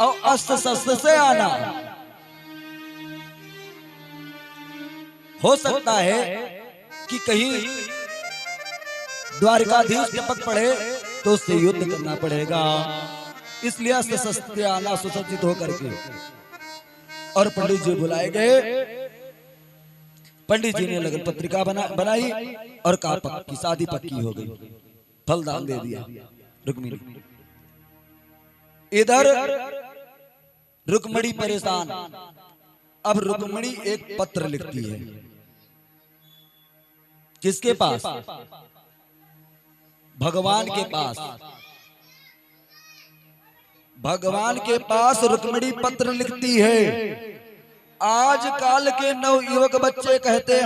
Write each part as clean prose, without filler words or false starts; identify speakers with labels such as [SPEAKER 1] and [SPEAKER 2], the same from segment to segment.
[SPEAKER 1] और अस्त्र शस्त्र से आना। हो सकता है कि कहीं द्वारकाधीश टपक पड़े तो उससे युद्ध करना पड़ेगा, इसलिए अस्त्र शस्त्र से आना सुसज्जित होकर के। और पंडित जी बुलाए गए। पंडित जी ने लगन पत्रिका बनाई और कहा की शादी पक्की हो गई, फलदान दे दिया रुक्मिणी। इधर रुक्मिणी परेशान। अब रुक्मिणी एक पत्र लिखती है, किसके पास? भगवान के पास। भगवान के पास रुक्मिणी पत्र लिखती है। आजकल के नवयुवक बच्चे कहते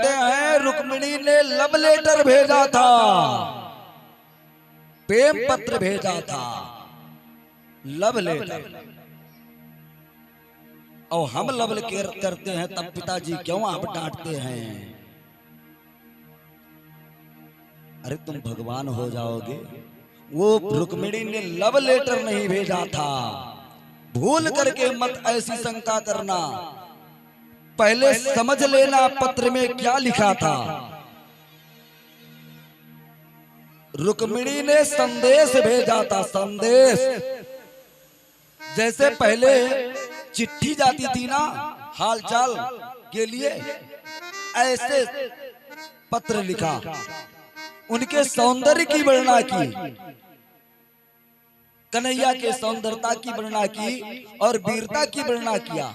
[SPEAKER 1] हैं रुक्मिणी ने लव लेटर भेजा था, प्रेम पत्र भेजा था, लव लेटर। और हम लव करते हैं तब पिताजी क्यों आप डांटते हैं? अरे तुम भगवान हो जाओगे। वो रुक्मिणी ने लव लेटर नहीं भेजा था, भूल करके मत ऐसी शंका करना, पहले समझ लेना पत्र में क्या लिखा था। रुक्मिणी ने संदेश भेजा था, संदेश। जैसे पहले चिट्ठी जाती थी ना हालचाल के लिए, ऐसे पत्र लिखा, उनके सौंदर्य की वर्णना की, कन्हैया के सौंदर्यता की वर्णना की और वीरता की वर्णना किया।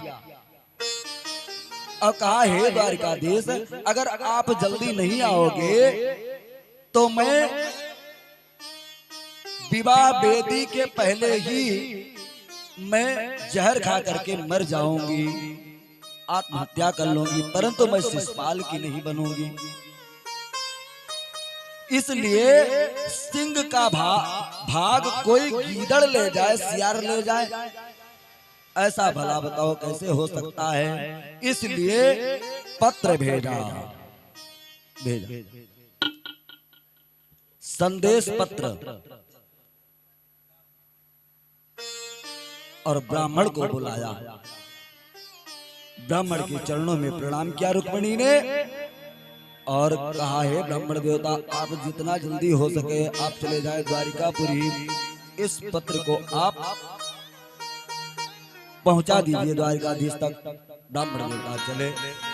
[SPEAKER 1] और कहा हे द्वारकाधीश, अगर आप जल्दी नहीं आओगे तो मैं विवाह वेदी के पहले ही मैं जहर खा करके मर जाऊंगी, आत्महत्या कर लूंगी, परंतु मैं शिशुपाल की नहीं बनूंगी। इसलिए सिंह का भाग कोई गीदड़ ले जाए, सियार ले जाए, ऐसा भला बताओ कैसे हो सकता है? इसलिए पत्र भेजा, संदेश पत्र। और ब्राह्मण को बुलाया, ब्राह्मण के चरणों में प्रणाम किया रुक्मिणी ने और कहा है ब्राह्मण देवता, आप जितना जल्दी हो सके आप चले जाए द्वारिकापुरी, इस पत्र को आप पहुंचा दीजिए द्वारकाधीश तक। ब्राह्मण देवता चले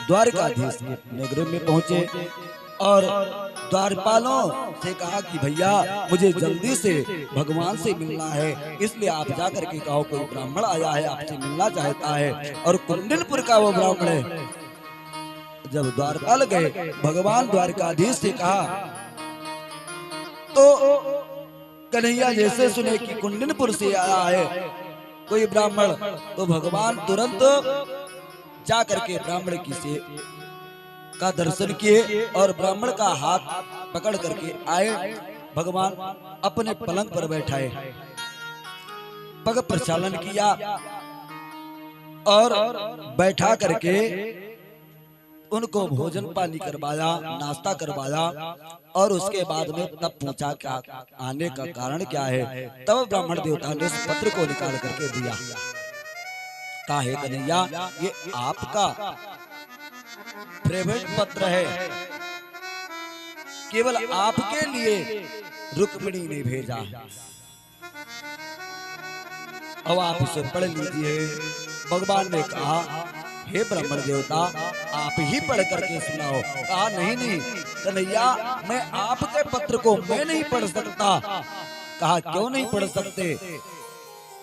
[SPEAKER 1] द्वारकाधीश के नगर में पहुंचे और द्वारपालों से कहा कि भैया मुझे जल्दी से भगवान से मिलना है, इसलिए आप जाकर के कहो कोई ब्राह्मण आया है आपसे मिलना चाहता है। और कुंडनपुर का वो ब्राह्मण है। जब द्वारपाल गए, भगवान द्वारकाधीश से कहा तो कन्हैया जैसे सुने कि कुंडनपुर से आया है कोई ब्राह्मण, तो भगवान तुरंत जा करके ब्राह्मण की से का दर्शन किए और ब्राह्मण का हाथ पकड़ करके आए। भगवान अपने पलंग पर बैठाए, पग प्रक्षालन किया और बैठा करके उनको भोजन पानी करवाया, नाश्ता करवाया और उसके बाद में तब पूछा क्या आने का कारण क्या है। तब ब्राह्मण देवता ने उस पत्र को निकाल करके दिया। कहा हे कन्हैया, ये आपका फेवरेट पत्र है, केवल आपके लिए रुक्मिणी ने भेजा है, अब आप इसे पढ़ लीजिए। भगवान ने कहा हे ब्राह्मण देवता, आप ही पढ़ करके सुनाओ। कहा नहीं कन्हैया, मैं आपके पत्र को मैं नहीं पढ़ सकता। कहा क्यों नहीं पढ़ सकते?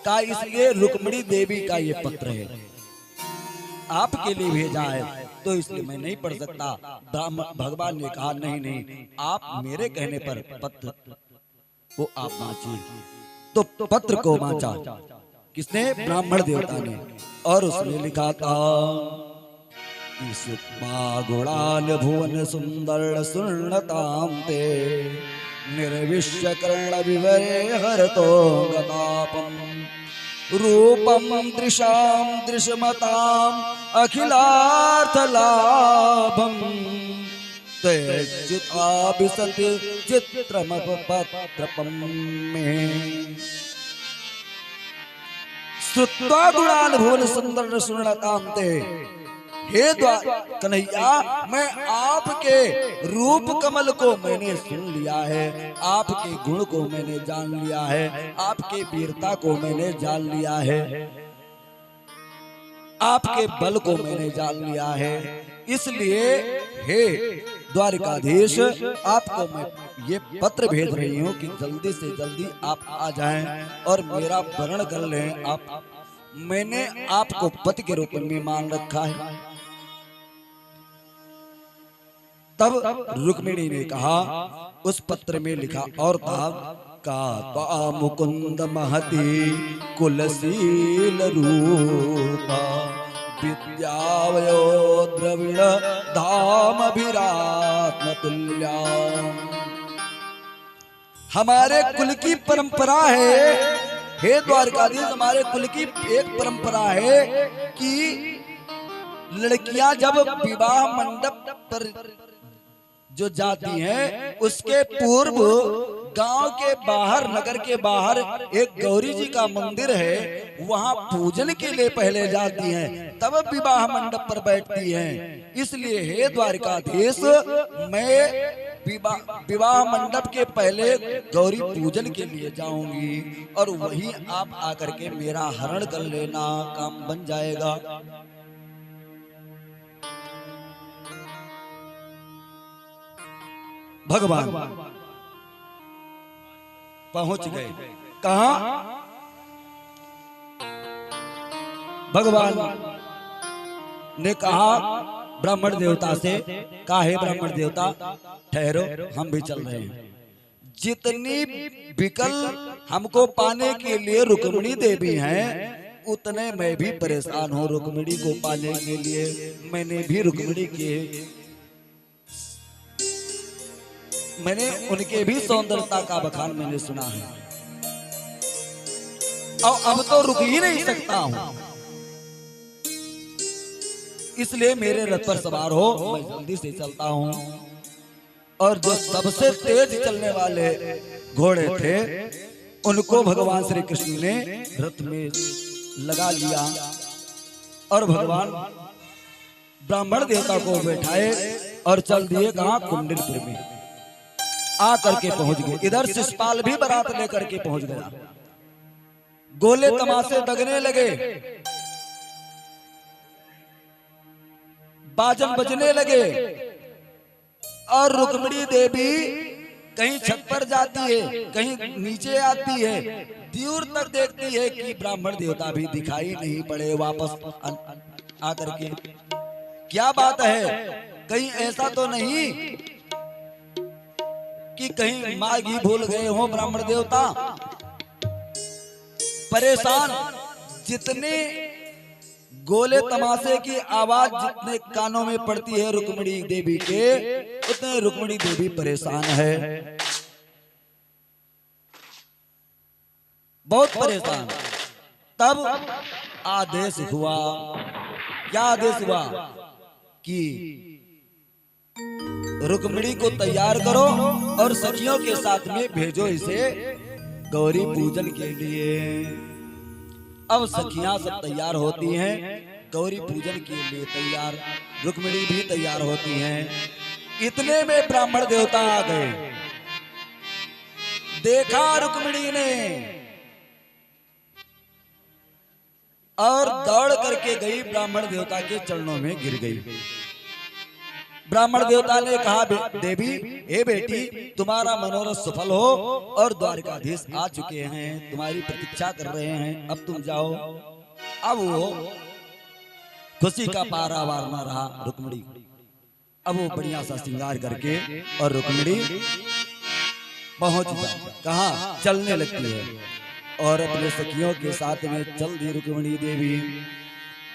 [SPEAKER 1] कहा इसलिए रुक्मिणी देवी का ये पत्र है, आपके लिए भेजा है, तो इसलिए मैं नहीं पढ़ सकता। भगवान ने कहा नहीं, आप मेरे कहने पर पत्र को आप वांचिए। तो पत्र को वांचा किसने? ब्राह्मण देवता ने। और उसमें लिखा था गुणान भुवन सुंदर सुर्णताम ते निर्विश्य कर्ण विवरे हरतो गतापम रूपम दृशाम दृश्यमताम अखिलार्थ लाभम तेजुताभिसति चित्रमपत्रपम में। श्रुत्वा गुणान भुवन सुंदर सुनकांते। हे कन्हैया, मैं आपके रूप कमल को मैंने सुन लिया है, आपके गुण को मैंने जान लिया है, आपके वीरता को मैंने जान लिया है, आपके बल को मैंने जान लिया है। इसलिए हे द्वारिकाधीश, आपको मैं ये पत्र भेज रही हूँ कि जल्दी से जल्दी आप आ जाएं और मेरा वरण कर लें। आप, मैंने आपको पति के रूप में मान रखा है। तब रुक्मिणी ने कहा, उस पत्र में लिखा और था, का मुकुंद महती कुलशील रूपा, विद्यावयो द्रविड़ धाम अभिरात्म तुल्या। हमारे कुल की परंपरा है, हे द्वारकाधीश, हमारे कुल की एक परंपरा है कि लड़कियां जब विवाह मंडप पर जो जाती हैं, उसके पूर्व गांव के बाहर, नगर के बाहर एक गौरी जी का मंदिर है, वहां पूजन के लिए पहले जाती हैं, तब विवाह मंडप पर बैठती हैं। इसलिए हे द्वारकाधीश, मैं विवाह मंडप के पहले गौरी पूजन के लिए जाऊंगी और वहीं आप आकर के मेरा हरण कर लेना, काम बन जाएगा। भगवान पहुंच गए। कहां? भगवान ने कहा ब्राह्मण देवता से, कहा हे ब्राह्मण देवता, ठहरो, हम भी चल रहे हैं। जितनी विकल हमको पाने के लिए रुक्मिणी देवी हैं, उतने मैं भी परेशान हूं रुक्मिणी को पाने के लिए। मैंने भी रुक्मिणी के, मैंने उनके भी सौंदर्यता का बखान मैंने सुना है, और अब तो रुक ही नहीं सकता हूं। इसलिए मेरे रथ पर सवार हो, मैं जल्दी से चलता हूं। और जो सबसे तेज चलने वाले घोड़े थे, उनको भगवान श्री कृष्ण ने रथ में लगा लिया और भगवान ब्राह्मण देवता को बैठाए और चल दिए कहां? कुंडलपुर में आकर के पहुंच गए। इधर शिषपाल भी बारात लेकर के पहुंच गया। गोले तमाशे दगने लगे, बाजन बजने लगे, और रुक्मिणी देवी कहीं छत पर जाती है, कहीं नीचे आती है, दूर तक देखती है कि ब्राह्मण देवता भी दिखाई नहीं पड़े वापस आकर के। क्या बात है? कहीं ऐसा तो नहीं कि कहीं माँ घी भूल गए हो ब्राह्मण देवता? परेशान, जितने गोले तमाशे की आवाज जितने कानों में पड़ती है रुक्मिणी देवी के, उतने रुक्मिणी देवी परेशान है, बहुत परेशान। तब आदेश हुआ, क्या आदेश हुआ? कि रुक्मिणी को तैयार करो और सखियों के साथ में भेजो इसे गौरी पूजन के लिए। अब सखियां सब तैयार होती हैं, गौरी पूजन के लिए तैयार, रुक्मिणी भी तैयार होती हैं। इतने में ब्राह्मण देवता आ गए। देखा रुक्मिणी ने और दौड़ करके गई, ब्राह्मण देवता के चरणों में गिर गई। ब्राह्मण देवता ने कहा, देवी, हे बेटी, तुम्हारा मनोरथ सफल हो और द्वारकाधीश आ चुके हैं, तुम्हारी प्रतीक्षा कर रहे हैं, अब तुम जाओ। अब वो खुशी का पारावार न रहा रुक्मिणी। अब वो बढ़िया सा श्रृंगार करके और रुक्मिणी पहुंच जाती, कहाँ? चलने लगती है और अपने सखियों के साथ में चल दी रुक्मिणी देवी।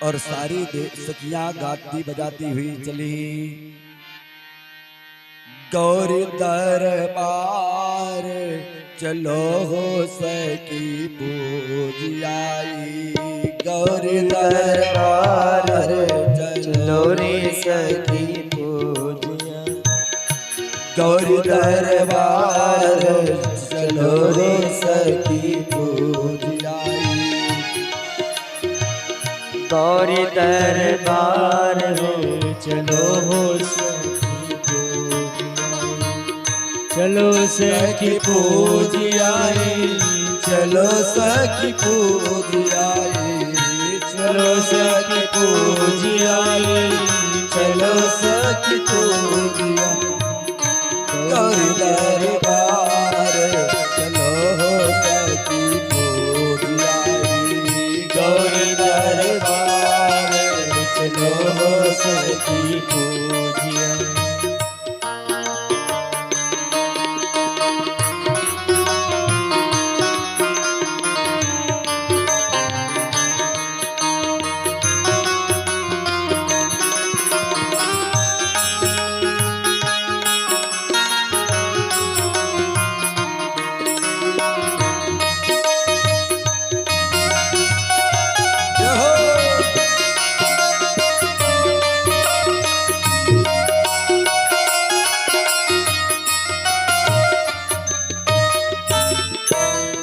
[SPEAKER 1] और सारी सखियां गाती बजाती हुई चली। गौरी दरबार चलो हो सखी पूज आई, गौरी दरबार चलो रे सखी पूज, गौरी दरबार चलो रे सखी पूज आई।
[SPEAKER 2] गौरी दरबार हो चलो हो चलो सखी पूज आए,
[SPEAKER 1] चलो सखी पूज आए,
[SPEAKER 2] चलो सखी पूज आए,
[SPEAKER 1] चलो सखी पूज आए। गौरी दरबार चलो सखी पूज आए,
[SPEAKER 2] गौरी दरबार चलो सखी पूज आए।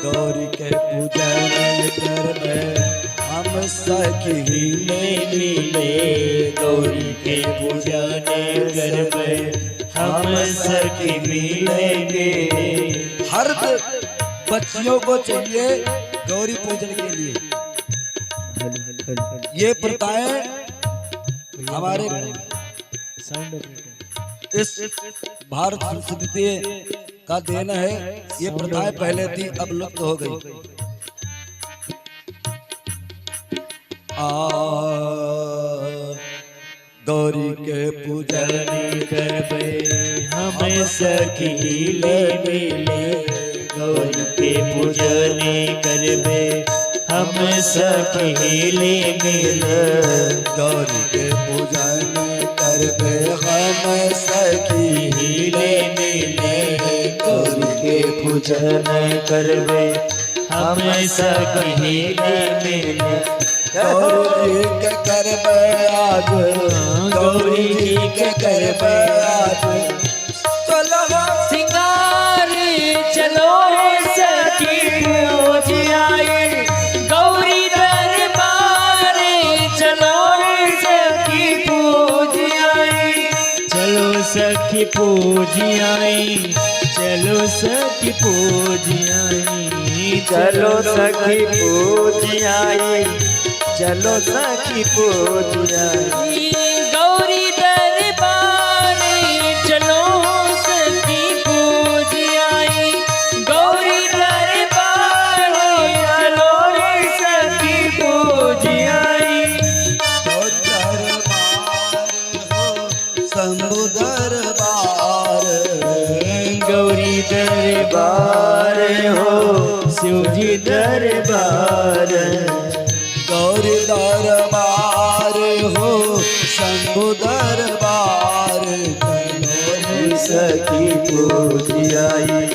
[SPEAKER 1] गौरी के पूजन करबे हम सखी
[SPEAKER 2] मिले, गौरी के पूजन करबे हम सखी मिलेंगे।
[SPEAKER 1] हर बच्चियों को चाहिए गौरी पूजन के लिए। ये प्रथाएं हमारे इस भारत संस्कृति का देन है। ये प्रथाएं पहले थी, अब लुप्त हो गई। गौरी के पूजन
[SPEAKER 2] करबे हम सखी मिले, गौरी के पूजन करबे हम सखी मिले,
[SPEAKER 1] गौरी के पूजन करबे हम सखी
[SPEAKER 2] मिले, गौरी के पूजन करबे हम सखी मिले।
[SPEAKER 1] गौरी के करबे आज, गौरी जी के करबे आज, चलो
[SPEAKER 2] सिंगार चलो सखी पूज आए, गौरी दरबार चलो सखी पूज आए, चलो सखी पूज आए, चलो सखी पूज आए, चलो सखी पूज आए, चलो सखी पूज आए। गौरी दरबार चलो सखी पूज आए, गौरी दरबार चलो सखी पूज आए।
[SPEAKER 1] शंभु दरबार,
[SPEAKER 2] गौरी दरबार हो शिवजी दरबार,
[SPEAKER 1] गौरी दरबार हो शंभु दरबार, चलो
[SPEAKER 2] सखी पूज आई,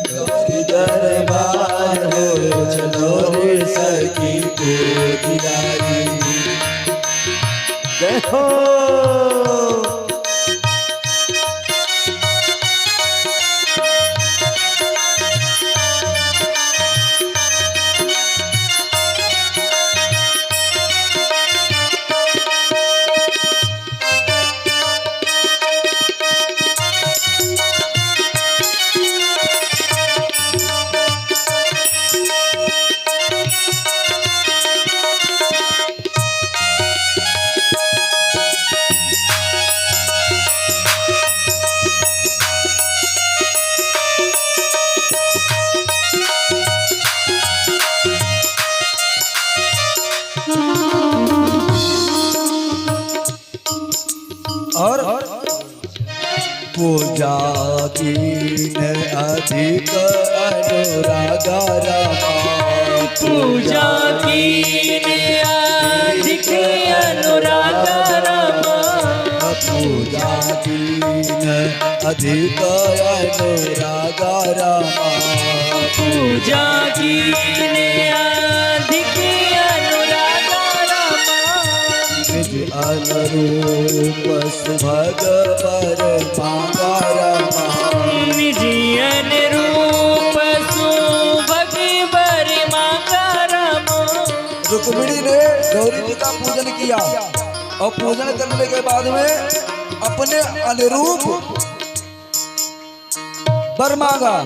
[SPEAKER 1] गौरी दरबार हो चलो रे सखी पूज आई।
[SPEAKER 2] देखो
[SPEAKER 1] और पूजा दीन अधिक अनुराग रमा,
[SPEAKER 2] पूजा कीन अधिक अनुराग रमा,
[SPEAKER 1] पूजा दीन अधिक अनुराग रमा,
[SPEAKER 2] पूजा कीन अधिक अनुराग रमा,
[SPEAKER 1] निज अनुरूप सुभग पर पांगा रमा,
[SPEAKER 2] निज अनुरूप सुभग पर मांगा रमा,
[SPEAKER 1] रुक्मिणी ने गौरी जी का पूजन किया और पूजन करने के बाद में अपने अनुरूप वर मांगा।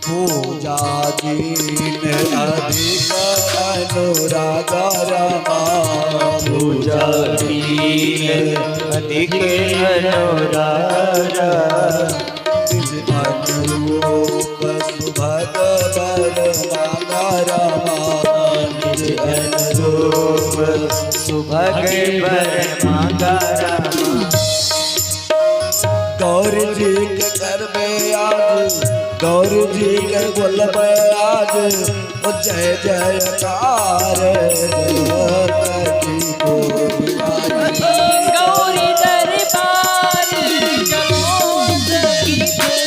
[SPEAKER 1] पूजा कीन अधिक अनुराग रमा,
[SPEAKER 2] पूजा कीन अधिक अनुराग,
[SPEAKER 1] अनुरूप सुभग वर मांगा रमा,
[SPEAKER 2] अनुरूप सुभग वर मांगा रमा।
[SPEAKER 1] गौरी जी के घर में आज, गौरी जी के कुल में आज जय जयकार की
[SPEAKER 2] गौरी दरबार चलो सखी पूजियाई,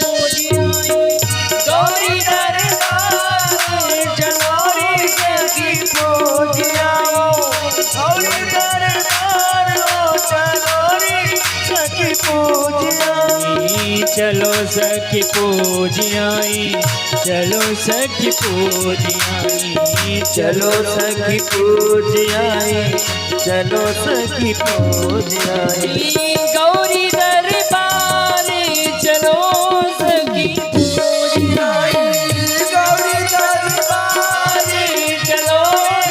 [SPEAKER 2] गौरी दरबार चलो रे सखी पूजियाओ, गौरी दरबार चलो रे सखी पूजियाई, चलो सखी पूजियाई, चलो सखी पूजियाई, चलो सखी पूजियाई, चलो सखी पूजियाई। गौरी दरबार चलो सखी पूजियाई, गौरी दरबार चलो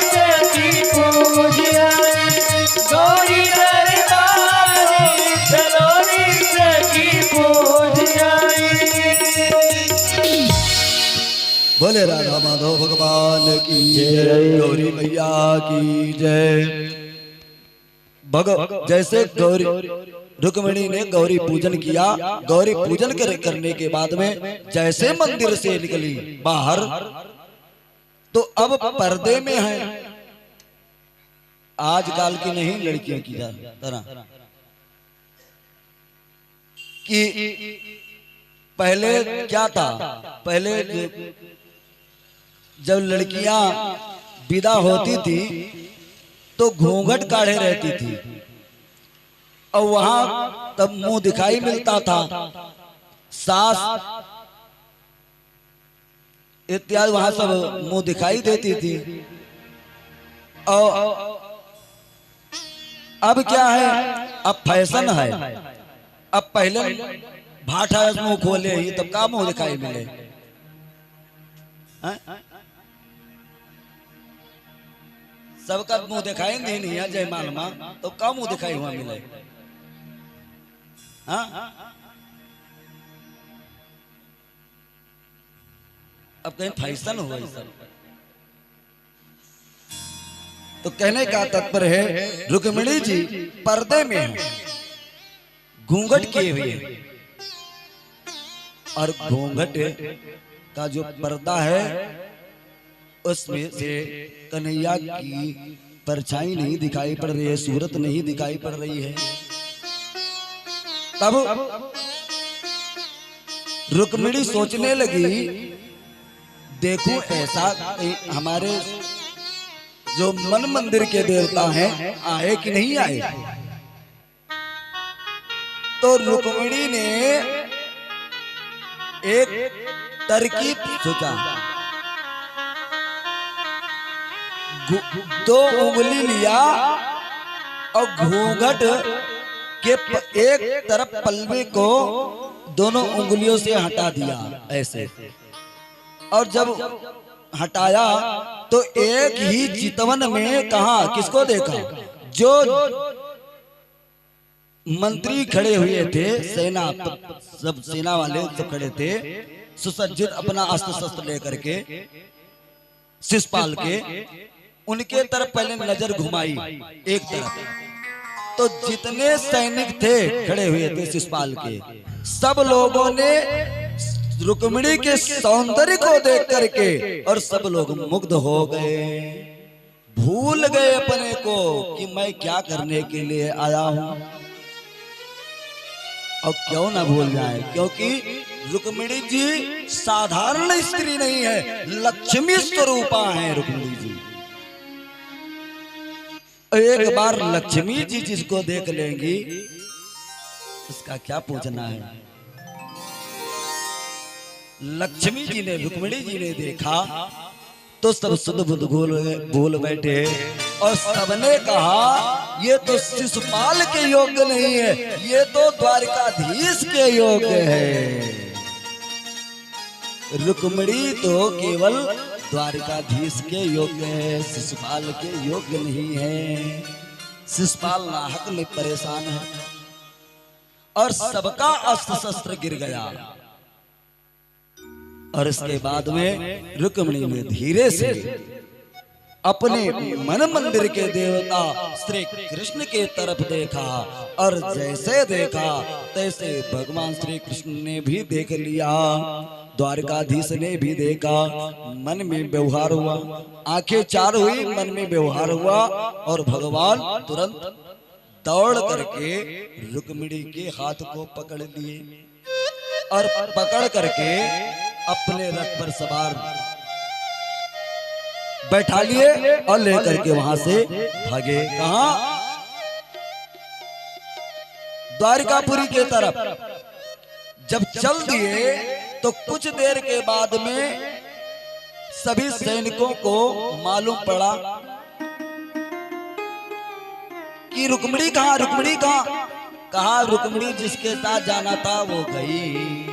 [SPEAKER 2] सखी पूजियाई, गौरी दरबार चलो रे सखी पूजियाई।
[SPEAKER 1] बोले राधा माधव भगवान की जय, गौरी मैया की जय। जैसे गौरी रुक्मिणी ने गौरी पूजन किया, गौरी पूजन करने के बाद में जैसे मंदिर से निकली बाहर तो अब पर्दे में है। आजकल की नहीं लड़कियों की तरह कि पहले क्या था, पहले जब लड़कियां विदा होती थी तो घूंघट काढ़े रहती थी और वहां तब मुंह दिखाई मिलता था, सास इत्यादि वहां सब मुंह दिखाई देती थी। और अब क्या है, अब फैशन है। अब पहले भाटा मुंह खोले ही तब का मुंह दिखाई मिले, सबका मुंह दिखाई नहीं है जयमाल मां तो का मुंह दिखाई हुआ मिले। अब कहीं फैशन हुआ सब। तो कहने का तात्पर्य है रुक्मिणी जी पर्दे में है, घूंघट किए हुए, और घूंघट का जो पर्दा है उसमें से कन्हैया की परछाई नहीं दिखाई पड़ रही है, सूरत नहीं दिखाई पड़ रही है। तब रुक्मिणी सोचने लगी, देखो ऐसा हमारे जो मन मंदिर के देवता हैं आए कि नहीं आए। तो रुक्मिणी ने एक तरकीब सोचा, दो उंगली लिया और घूंघट के एक तरफ पल्ले को दोनों उंगलियों से हटा दिया ऐसे, और जब हटाया तो एक ही चितवन में कहा, किसको देखा, जो मंत्री खड़े हुए थे, सेना सब सेना वाले सब खड़े थे सुसज्जित अपना अस्त्र शस्त्र लेकर के शिषपाल के, उनके तरफ पहले नजर घुमाई एक तरफ, तो जितने सैनिक थे खड़े हुए थे शिषपाल के, सब लोगों ने रुक्मिणी के सौंदर्य को देख करके और सब लोग मुग्ध हो गए, भूल गए अपने को कि मैं क्या करने के लिए आया हूं। और क्यों ना भूल जाए, क्योंकि रुक्मिणी जी साधारण स्त्री नहीं है, लक्ष्मी स्वरूपा है रुक्मिणी जी। एक बार लक्ष्मी जी जिसको देख लेंगी उसका क्या पूछना है। लक्ष्मी जी ने रुक्मिणी जी ने देखा तो सब सुध बुध भूल बैठे और सबने कहा ये तो शिशुपाल के योग्य नहीं है, ये तो द्वारिकाधीश के योग्य है। रुक्मिणी तो केवल द्वारिकाधीश के योग्य है, शिशुपाल के योग्य नहीं है। शिशुपाल नाहक में परेशान है और सबका अस्त्र शस्त्र गिर गया। और इसके बाद में रुक्मिणी ने धीरे से अपने मन मंदिर के देवता श्री कृष्ण के तरफ देखा और जैसे देखा तैसे भगवान श्री कृष्ण ने भी देख लिया, द्वारकाधीश ने भी देखा। मन में व्यवहार हुआ, आंखें चार हुई, मन में व्यवहार हुआ और भगवान तुरंत दौड़ करके रुक्मिणी के हाथ को पकड़ लिए और पकड़ करके अपने रथ पर सवार बैठा लिए और लेकर के वहां से भागे। कहा? द्वारिकापुरी के तरफ जब चल दिए तो कुछ देर के बाद में सभी सैनिकों को मालूम पड़ा कि रुक्मिणी कहाँ, रुक्मिणी कहाँ? कहा रुक्मिणी जिसके साथ जाना था वो गई।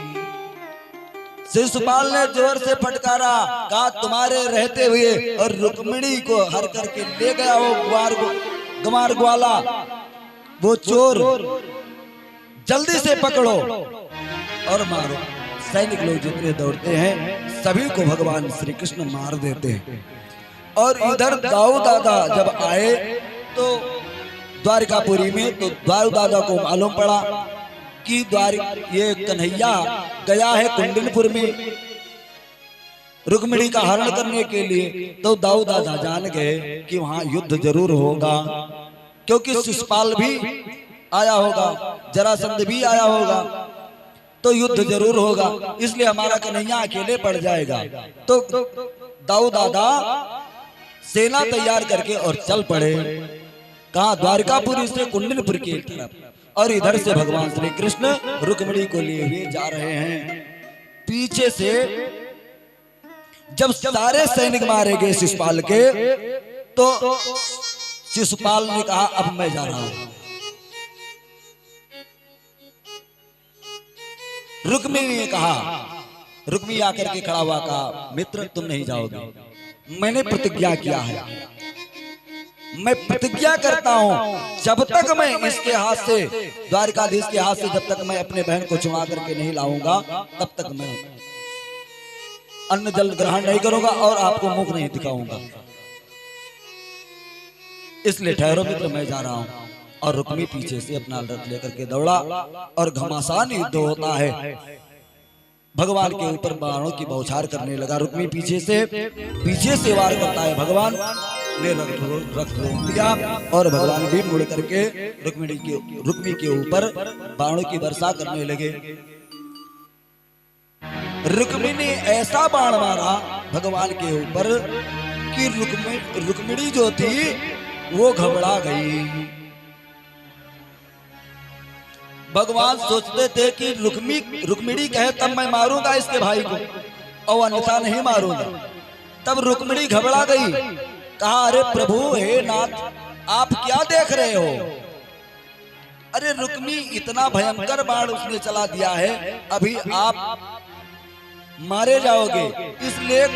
[SPEAKER 1] शिशुपाल ने जोर से फटकारा, कहा तुम्हारे रहते हुए और रुक्मिणी को हर करके ले गया वो गवार ग्वाला, वो चोर, जल्दी से पकड़ो और मारो। सैनिक लोग जितने दौड़ते हैं सभी को भगवान श्री कृष्ण मार देते हैं। और इधर दाऊ दादा जब आए तो द्वारिकापुरी में, तो दाऊ दादा को मालूम पड़ा कि ये कन्हैया गया है कुंडलपुर में रुक्मिणी का हरण करने के लिए। तो दाऊ दादा जान गए कि वहां युद्ध जरूर होगा, क्योंकि शिशुपाल भी आया होगा, जरासंध भी आया होगा, तो युद्ध जरूर होगा, इसलिए हमारा कन्हैया अकेले पड़ जाएगा। तो दाऊ दादा सेना तैयार करके और चल पड़े। कहा? द्वारकापुरी से कुंडलपुर की तरफ। और इधर से भगवान श्री कृष्ण रुक्मिणी को लिए हुए जा रहे हैं। पीछे से जब सारे सैनिक मारे गए शिशुपाल के, तो शिशुपाल ने कहा अब मैं जा रहा हूं। रुक्मिणी ने कहा, रुक्मिणी आकर के खड़ा हुआ, कहा मित्र तुम नहीं जाओगे, मैंने प्रतिज्ञा किया है, मैं प्रतिज्ञा करता हूं जब तक मैं इसके हाथ से, द्वारकाधीश के हाथ से जब तक मैं अपने बहन को छुड़ा करके नहीं लाऊंगा तब तक मैं अन्न जल ग्रहण नहीं करूंगा और आपको मुख नहीं दिखाऊंगा। इसलिए ठहरो मित्र, मैं जा रहा हूं। और रुक्मिणी पीछे से अपना रथ लेकर के दौड़ा और घमासान युद्ध होता है। भगवान के ऊपर बाणों की बौछार करने लगा। रुक्मिणी पीछे से वार करता है, भगवान ने रथ रोक दिया और भगवान भी मुड़ करके रुक्मिणी के ऊपर बाणों की वर्षा करने लगे। रुक्मिणी ने ऐसा बाण मारा भगवान के ऊपर कि रुक्मिणी जो थी वो घबरा गई। भगवान सोचते थे कि रुक्मिणी कहे तब मैं मारूंगा इसके भाई को और अन्यथा नहीं मारूंगा। तब रुक्मिणी घबरा गई, कहा अरे प्रभु हे नाथ आप क्या देख रहे हो? अरे रुक्मिणी इतना भयंकर बाण उसने चला दिया है, अभी आप मारे जाओगे, इसलिए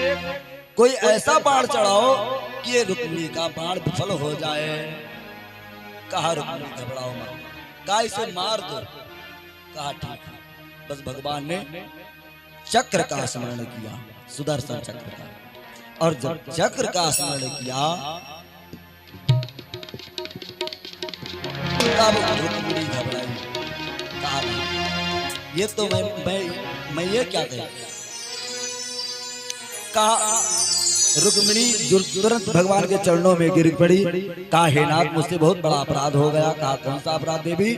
[SPEAKER 1] कोई ऐसा बाण चढ़ाओ कि ये रुक्मिणी का बाण विफल हो जाए। कहा रुक्मिणी घबराओ मत, कहा इसे मार दो। कहा ठीक है। बस भगवान ने चक्र का स्मरण किया, सुदर्शन चक्र का, और जब चक्र का स्मरण किया तब रुक्मिणी घबराई। कहा ये तो मैं ये क्या कह, कहा रुक्मिणी तुरंत भगवान के चरणों में गिर पड़ी। कहा हे नाथ मुझसे बहुत बड़ा अपराध हो गया। कहा कौन सा अपराध देवी?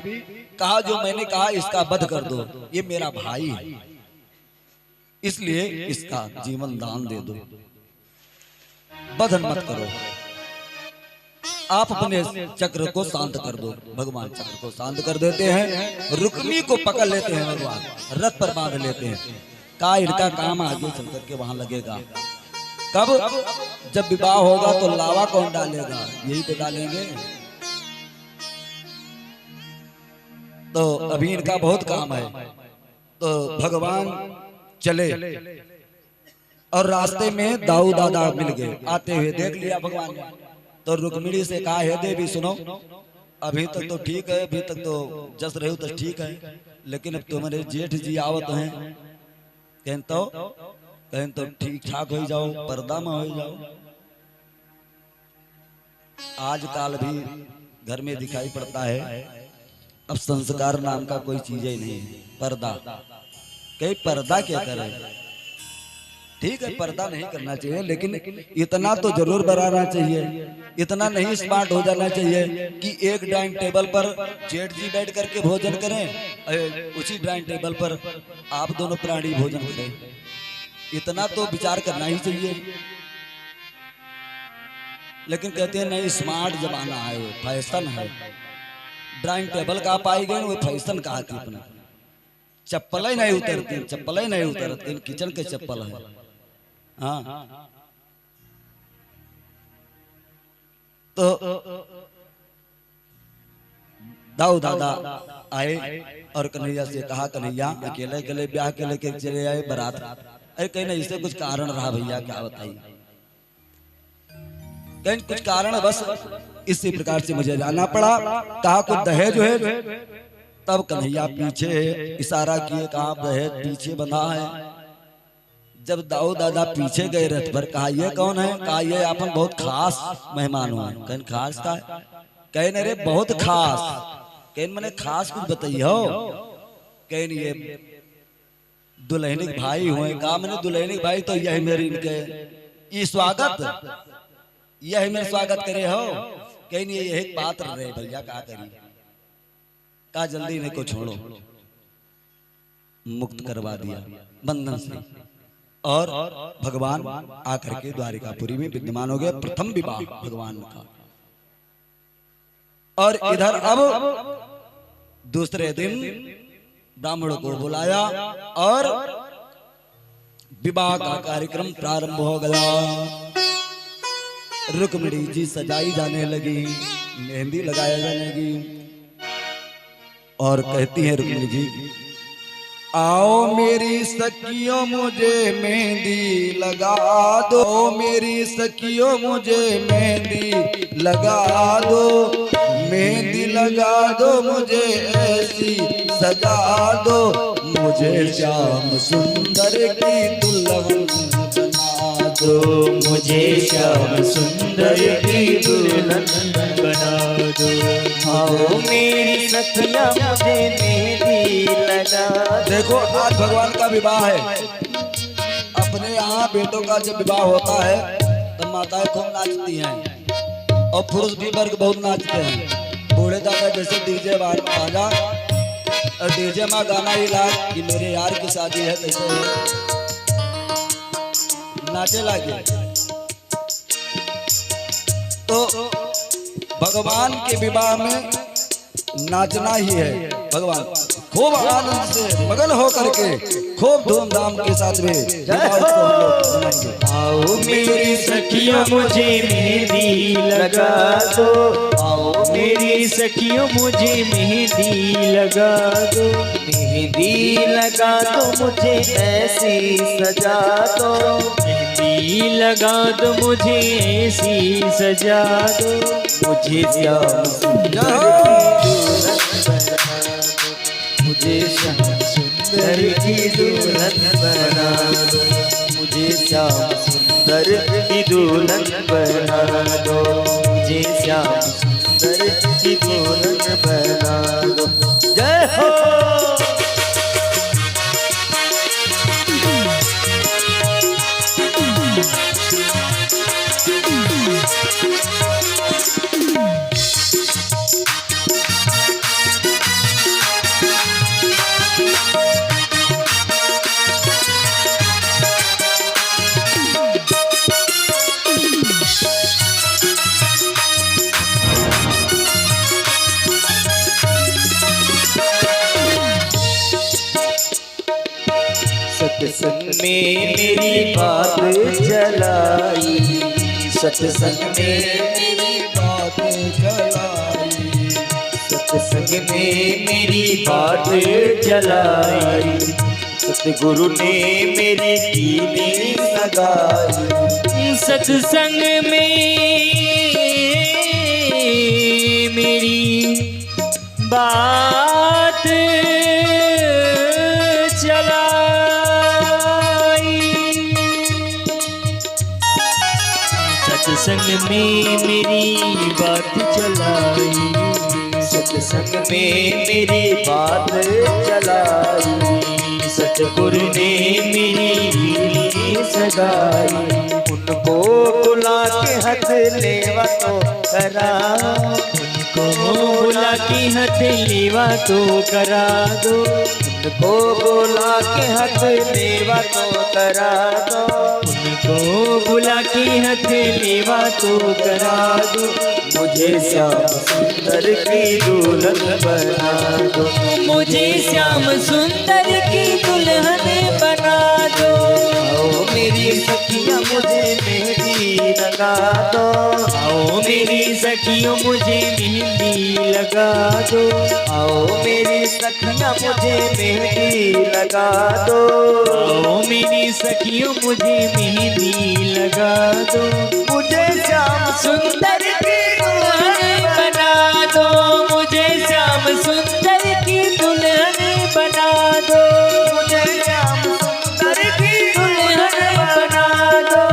[SPEAKER 1] कहा जो मैंने कहा इसका वध कर दो, ये मेरा भाई है, इसलिए इसका जीवन दान दे दो, बधन मत करो, आप अपने चक्र को शांत कर दो। भगवान चक्र को शांत कर देते हैं, रुक्मिणी को पकड़ लेते हैं, भगवान रथ पर बांध लेते हैं। कहा इनका काम आगे चल करके वहां लगेगा। कब? जब विवाह होगा तो लावा कौन डालेगा? यही तो डालेंगे। तो अभी इनका बहुत काम है। तो भगवान चले और रास्ते में दाऊ दादा मिल गए। आते हुए देख लिया भगवान ने, तो रुक्मिणी से कहा, हे देवी सुनो, अभी तक तो ठीक है, अभी तक तो जस रहे हो तो ठीक है, लेकिन अब तुम्हारे जेठ जी आवत हैं, कहें तो ठीक ठाक हो जाओ, पर्दा में हो जाओ। आजकल भी घर में दिखाई पड़ता है, अब संस्कार नाम का कोई चीज ही नहीं है। पर्दा, कई पर्दा क्या करे? ठीक है, पर्दा नहीं करना चाहिए, लेकिन इतना तो जरूर बनाना चाहिए, इतना नहीं स्मार्ट हो जाना चाहिए कि एक डाइनिंग टेबल पर जेठ जी बैठ करके भोजन करें, उसी डाइनिंग टेबल पर आप दोनों प्राणी भोजन करें। इतना तो विचार करना ही चाहिए। लेकिन कहते हैं नहीं, स्मार्ट जमाना है, फैशन है। डाइनिंग टेबल कहाँ पाई गए, वो फैशन कहा थी अपना। चप्पल ही नहीं उतरती, चप्पल ही नहीं उतरती, किचन के चप्पल है। हाँ, तो दाऊ दादा आए और कन्हैया से कहा, कन्हैया अकेले अकेले ब्याह के लेके चले आए बारात। अरे कहीं नहीं, इससे कुछ कारण रहा भैया, क्या बताइए? कहीं कुछ कारण, बस इसी प्रकार से मुझे जाना पड़ा। कहा कुछ दहेज है? तब कन्हैया पीछे इशारा किए, कहा दहेज पीछे बंधा है। जब दाऊ दादा पीछे गए रथ पर, कहा ये कौन है? कहा ये अपन बहुत खास मेहमान हुए। कहीं खास का? कहीं रे बहुत खास। कहीं मैंने खास कुछ बताइए हो? कहीं ये दुल्हनिक भाई हुए। कहा मैंने दुल्हनिक भाई तो यही मेरी इनके ये स्वागत, यही मेरे स्वागत करे हो। कहीं ये एक पात्र रहे भैया, क्या करी? कहा जल्दी इन्हें को छोड़ो। मुक्त करवा दिया बंधन से, और भगवान आकर के द्वारिकापुरी में विद्यमान हो गया। प्रथम विवाह भगवान का। और इधर अब दूसरे दिन ब्राह्मणों को बुलाया और विवाह का कार्यक्रम प्रारंभ हो गया। रुक्मिणी जी सजाई जाने लगी, मेहंदी लगाया जाने लगी, और कहती है रुक्मिणी जी, आओ मेरी सखियों मुझे मेहंदी लगा दो, मेरी सखियों मुझे मेहंदी लगा दो, मेहंदी लगा दो मुझे ऐसी सजा दो, मुझे श्याम सुंदर की दुल्हन बना दो,
[SPEAKER 2] मुझे श्याम सुंदर की दुल्हन बना दो। आओ मेरी सखिया मुझे मेहंदी लगा दो।
[SPEAKER 1] देखो आज भगवान का विवाह है। अपने यहाँ बेटों का जब विवाह होता है तो माताएं खूब नाचती हैं और पुरुष भी वर्ग बहुत नाचते हैं। बूढ़े दादा जैसे डीजे बाजा और डीजे माँ गाना ही ला कि मेरे यार की शादी है, तैसे नाचे लगे। तो भगवान के विवाह में नाचना ही है। भगवान खूब आनंद से मगन होकर के खूब धूमधाम के साथ में मनाएंगे।
[SPEAKER 2] आओ मेरी सखियों मुझे मेहंदी लगा दो, आओ मेरी सखियों मुझे मेहंदी लगा दो, मेहंदी लगा दो मुझे ऐसी सजा दो, मेहंदी लगा दो मुझे ऐसी सजा दो, मुझे श्याम सुंदर की दुल्हन बना दो, मुझे श्याम सुंदर की दुल्हन बना दो, मुझे श्याम सुंदर की दुल्हन बना दो। जय हो। सत्संग में मेरी बात चलाई सत्संग में
[SPEAKER 1] मेरी बात चलाई,
[SPEAKER 2] सत्संग में मेरी बात चलाई, सतगुरु ने मेरी कीनी सगाई।
[SPEAKER 3] सत्संग में मेरी बात चलाई, सत्संग में मेरी बात चलाई,
[SPEAKER 2] सत्संग में मेरी बात चलाई, सतगुरु ने मेरी सगाई। उनको बुला के हाथ लेवा तो करा,
[SPEAKER 3] उनको बुला के हाथ लेवा तो करा दो,
[SPEAKER 2] उनको बुला के हाथ लेवा तो करा दो,
[SPEAKER 3] उनको बुला के हाथ लेवा तो करा दो।
[SPEAKER 2] मुझे श्याम सुंदर की दुल्हन बना दो,
[SPEAKER 3] मुझे श्याम सुंदर की दुल्हन बना दो।
[SPEAKER 2] आओ मेरी सखियाँ मुझे मेहंदी लगा दो,
[SPEAKER 3] आओ मेरी सखियों मुझे मेहंदी लगा दो,
[SPEAKER 2] आओ मेरी सखियाँ मुझे मेहंदी लगा दो,
[SPEAKER 3] आओ मेरी सखियों मुझे मेहंदी लगा दो।
[SPEAKER 2] मुझे श्याम
[SPEAKER 3] सुंदर की दुल्हन बना दो, मुझे श्याम सुंदर की दुल्हन बना दो,
[SPEAKER 2] मुझे श्याम सुंदर की
[SPEAKER 3] दुल्हन बना दो।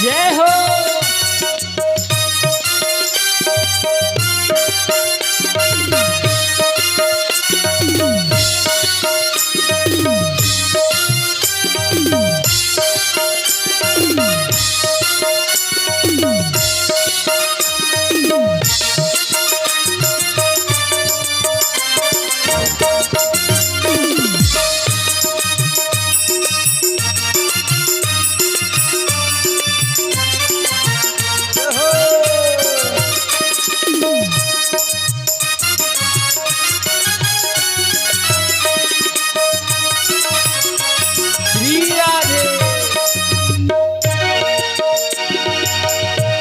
[SPEAKER 3] जय हो।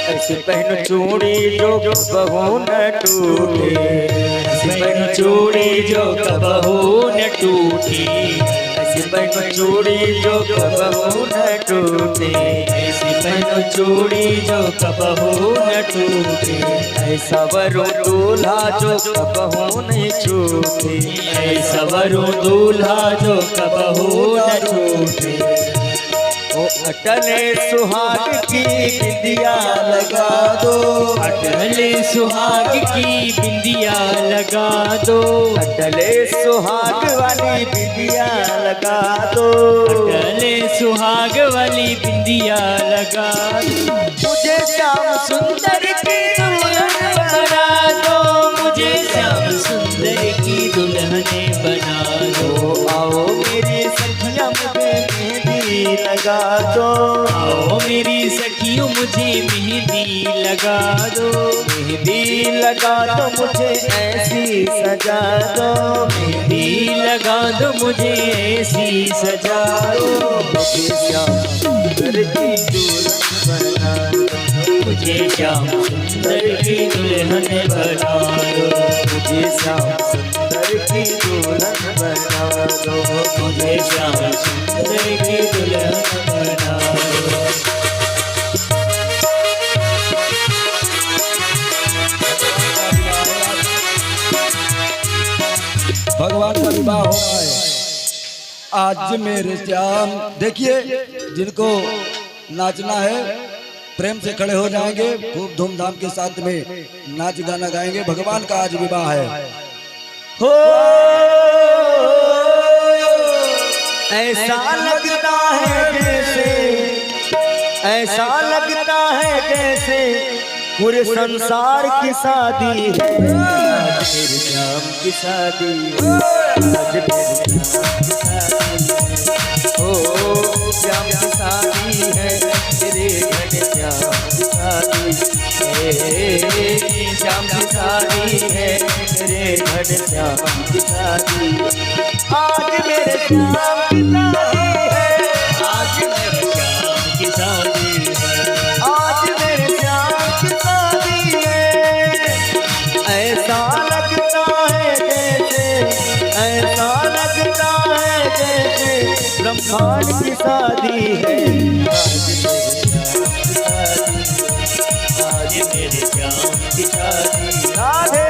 [SPEAKER 2] ऐसे पहनो चूड़ी जो बहू न टूटे, ऐसे पहनो चूड़ी जो
[SPEAKER 3] कबहू न टूटी,
[SPEAKER 2] ऐसे पहनो चूड़ी जो बहू न टूटे,
[SPEAKER 3] ऐसी पहनो चूड़ी जो कबहू न टूटे,
[SPEAKER 2] ऐसा वरो दूल्हा जो बहू नहीं छूटे,
[SPEAKER 3] ऐसा वरो दूल्हा जो कबहू न टूटे।
[SPEAKER 2] ओ अटले सुहाग की बिंदिया लगा दो,
[SPEAKER 3] अटले सुहाग की बिंदिया लगा दो,
[SPEAKER 2] अटले सुहाग वाली बिंदिया लगा दो,
[SPEAKER 3] अटले सुहाग वाली बिंदिया लगा दो।
[SPEAKER 2] मुझे श्याम
[SPEAKER 3] सुंदर की दुल्हन बना दो, मुझे श्याम सुंदर की दुल्हन बना दो।
[SPEAKER 2] आओ मेरी सखियाँ मुझे मेहंदी लगा दो,
[SPEAKER 3] आओ मेरी सखियों मुझे मेहंदी लगा दो,
[SPEAKER 2] मेहंदी लगा दो मुझे ऐसी सजा दो,
[SPEAKER 3] मेहंदी लगा दो मुझे ऐसी सजा दो।
[SPEAKER 2] मुझे श्याम सुंदर की दुल्हन बना दो,
[SPEAKER 3] मुझे श्याम सुंदर की दुल्हन बना दो,
[SPEAKER 2] मुझे श्याम सुंदर की दुल्हन बना दो,
[SPEAKER 3] मुझे श्याम सुंदर की दुल्हन बना दो।
[SPEAKER 1] भगवान का विवाह हो रहा है आज मेरे श्याम। देखिए जिनको नाचना है प्रेम से खड़े हो जाएंगे, खूब धूमधाम के साथ में नाच गाना गाएंगे। भगवान का आज विवाह है।
[SPEAKER 2] हो ऐसा लगता है जैसे, ऐसा लगता है जैसे पूरे संसार की शादी है, आज मेरे श्याम की शादी है, आज मेरे श्याम की शादी है, ओ श्याम की शादी है, तेरे घन श्याम की शादी है, श्याम की शादी है, तेरे घन श्याम की शादी, आज मेरे श्याम की शादी। जैसे ब्रह्मांड की शादी है। आज मेरे श्याम की शादी। राधे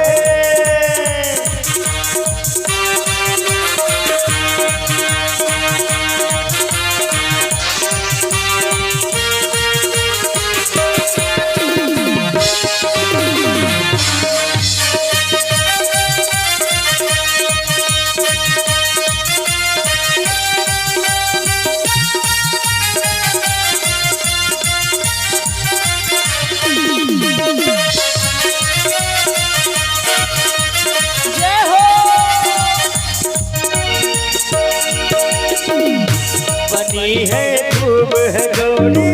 [SPEAKER 2] है खूब है जोड़ी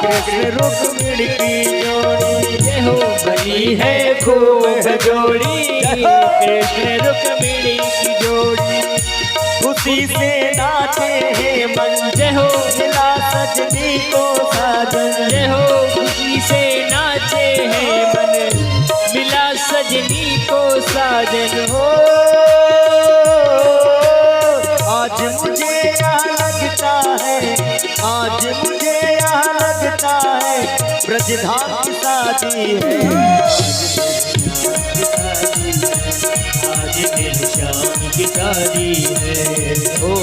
[SPEAKER 2] कृष्ण रुक्मिणी की जोड़ी।
[SPEAKER 3] हो बनी है खूब है जोड़ी कृष्ण रुक्मिणी की जोड़ी।
[SPEAKER 2] खुशी से नाचे हैं मन।
[SPEAKER 3] जय हो
[SPEAKER 2] मिला सजनी को साजन।
[SPEAKER 3] जय हो खुशी से नाचे हैं मन मिला सजनी को साजन।
[SPEAKER 2] हो आज मुझे यहाँ लगता है, आज मुझे यहाँ लगता है ब्रजधाम की शादी है।
[SPEAKER 3] आज मेरे श्याम की शादी है।
[SPEAKER 2] ओ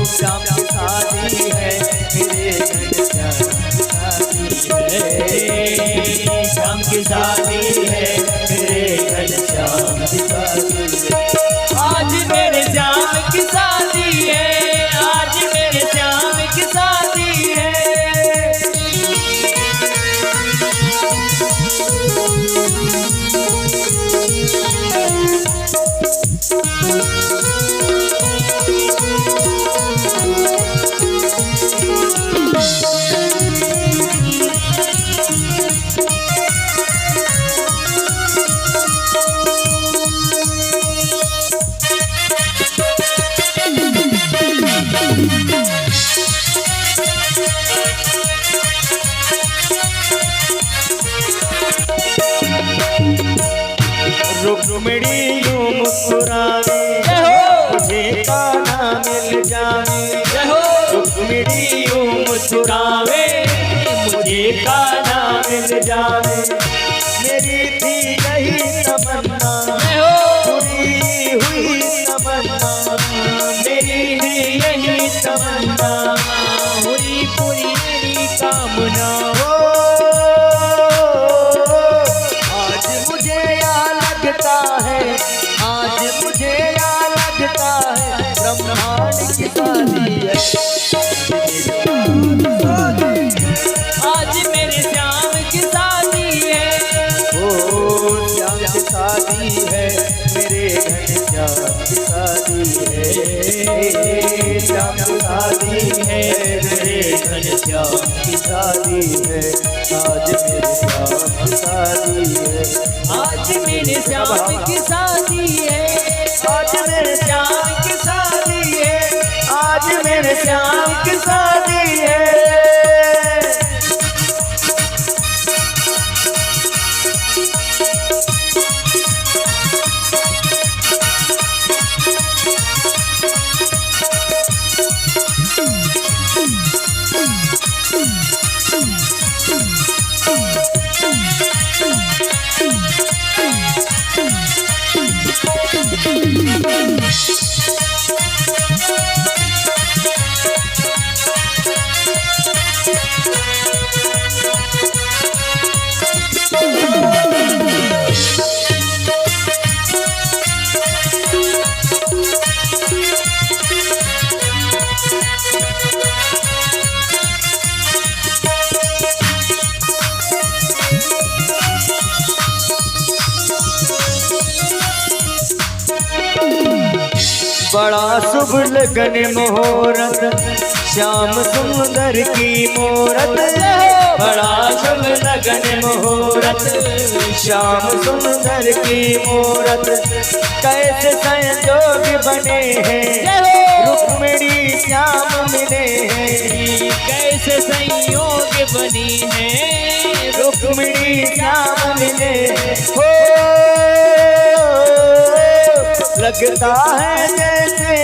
[SPEAKER 2] श्याम की शादी है, मेरे घनश्याम की शादी है।
[SPEAKER 3] श्याम की शादी है मेरे घनश्याम की शादी है। आज मेरे श्याम की शादी है। आज मेरे श्याम की शादी है।
[SPEAKER 2] रुक्मिणी यूं मुस्कुरावे मुझे कान्हा मिल जावे।
[SPEAKER 3] रुक्मिणी यूं मुस्कुरावे मुझे कान्हा मिल जावे।
[SPEAKER 2] मेरी थी यही तमन्ना, पूरी हुई तमन्ना।
[SPEAKER 3] मेरी भी यही तमन्ना हुई पूरी मेरी कामना।
[SPEAKER 2] हो आज मुझे यहाँ लगता है, आज मुझे यहाँ लगता है ब्रह्मांड की शादी है।
[SPEAKER 3] आज मेरे श्याम की शादी है।
[SPEAKER 2] ओ श्याम की शादी है, मेरे घनश्याम की शादी है। श्याम की शादी है, मेरे घनश्याम की शादी है। आज मेरे श्याम की शादी है।
[SPEAKER 3] आज मेरे श्याम की शादी है।
[SPEAKER 2] आज मेरे श्याम की शादी है। आज मेरे श्याम की शादी है। बड़ा शुभ लगन मुहूर्त, श्याम सुंदर की मूरत।
[SPEAKER 3] बड़ा शुभ लगन मुहूर्त,
[SPEAKER 2] श्याम सुंदर की मूरत। कैसे संयोग बने हैं, रुक्मिणी श्याम मिले हैं।
[SPEAKER 3] कैसे संयोग बनी है,
[SPEAKER 2] रुक्मिणी श्याम मिले हो। लगता है जैसे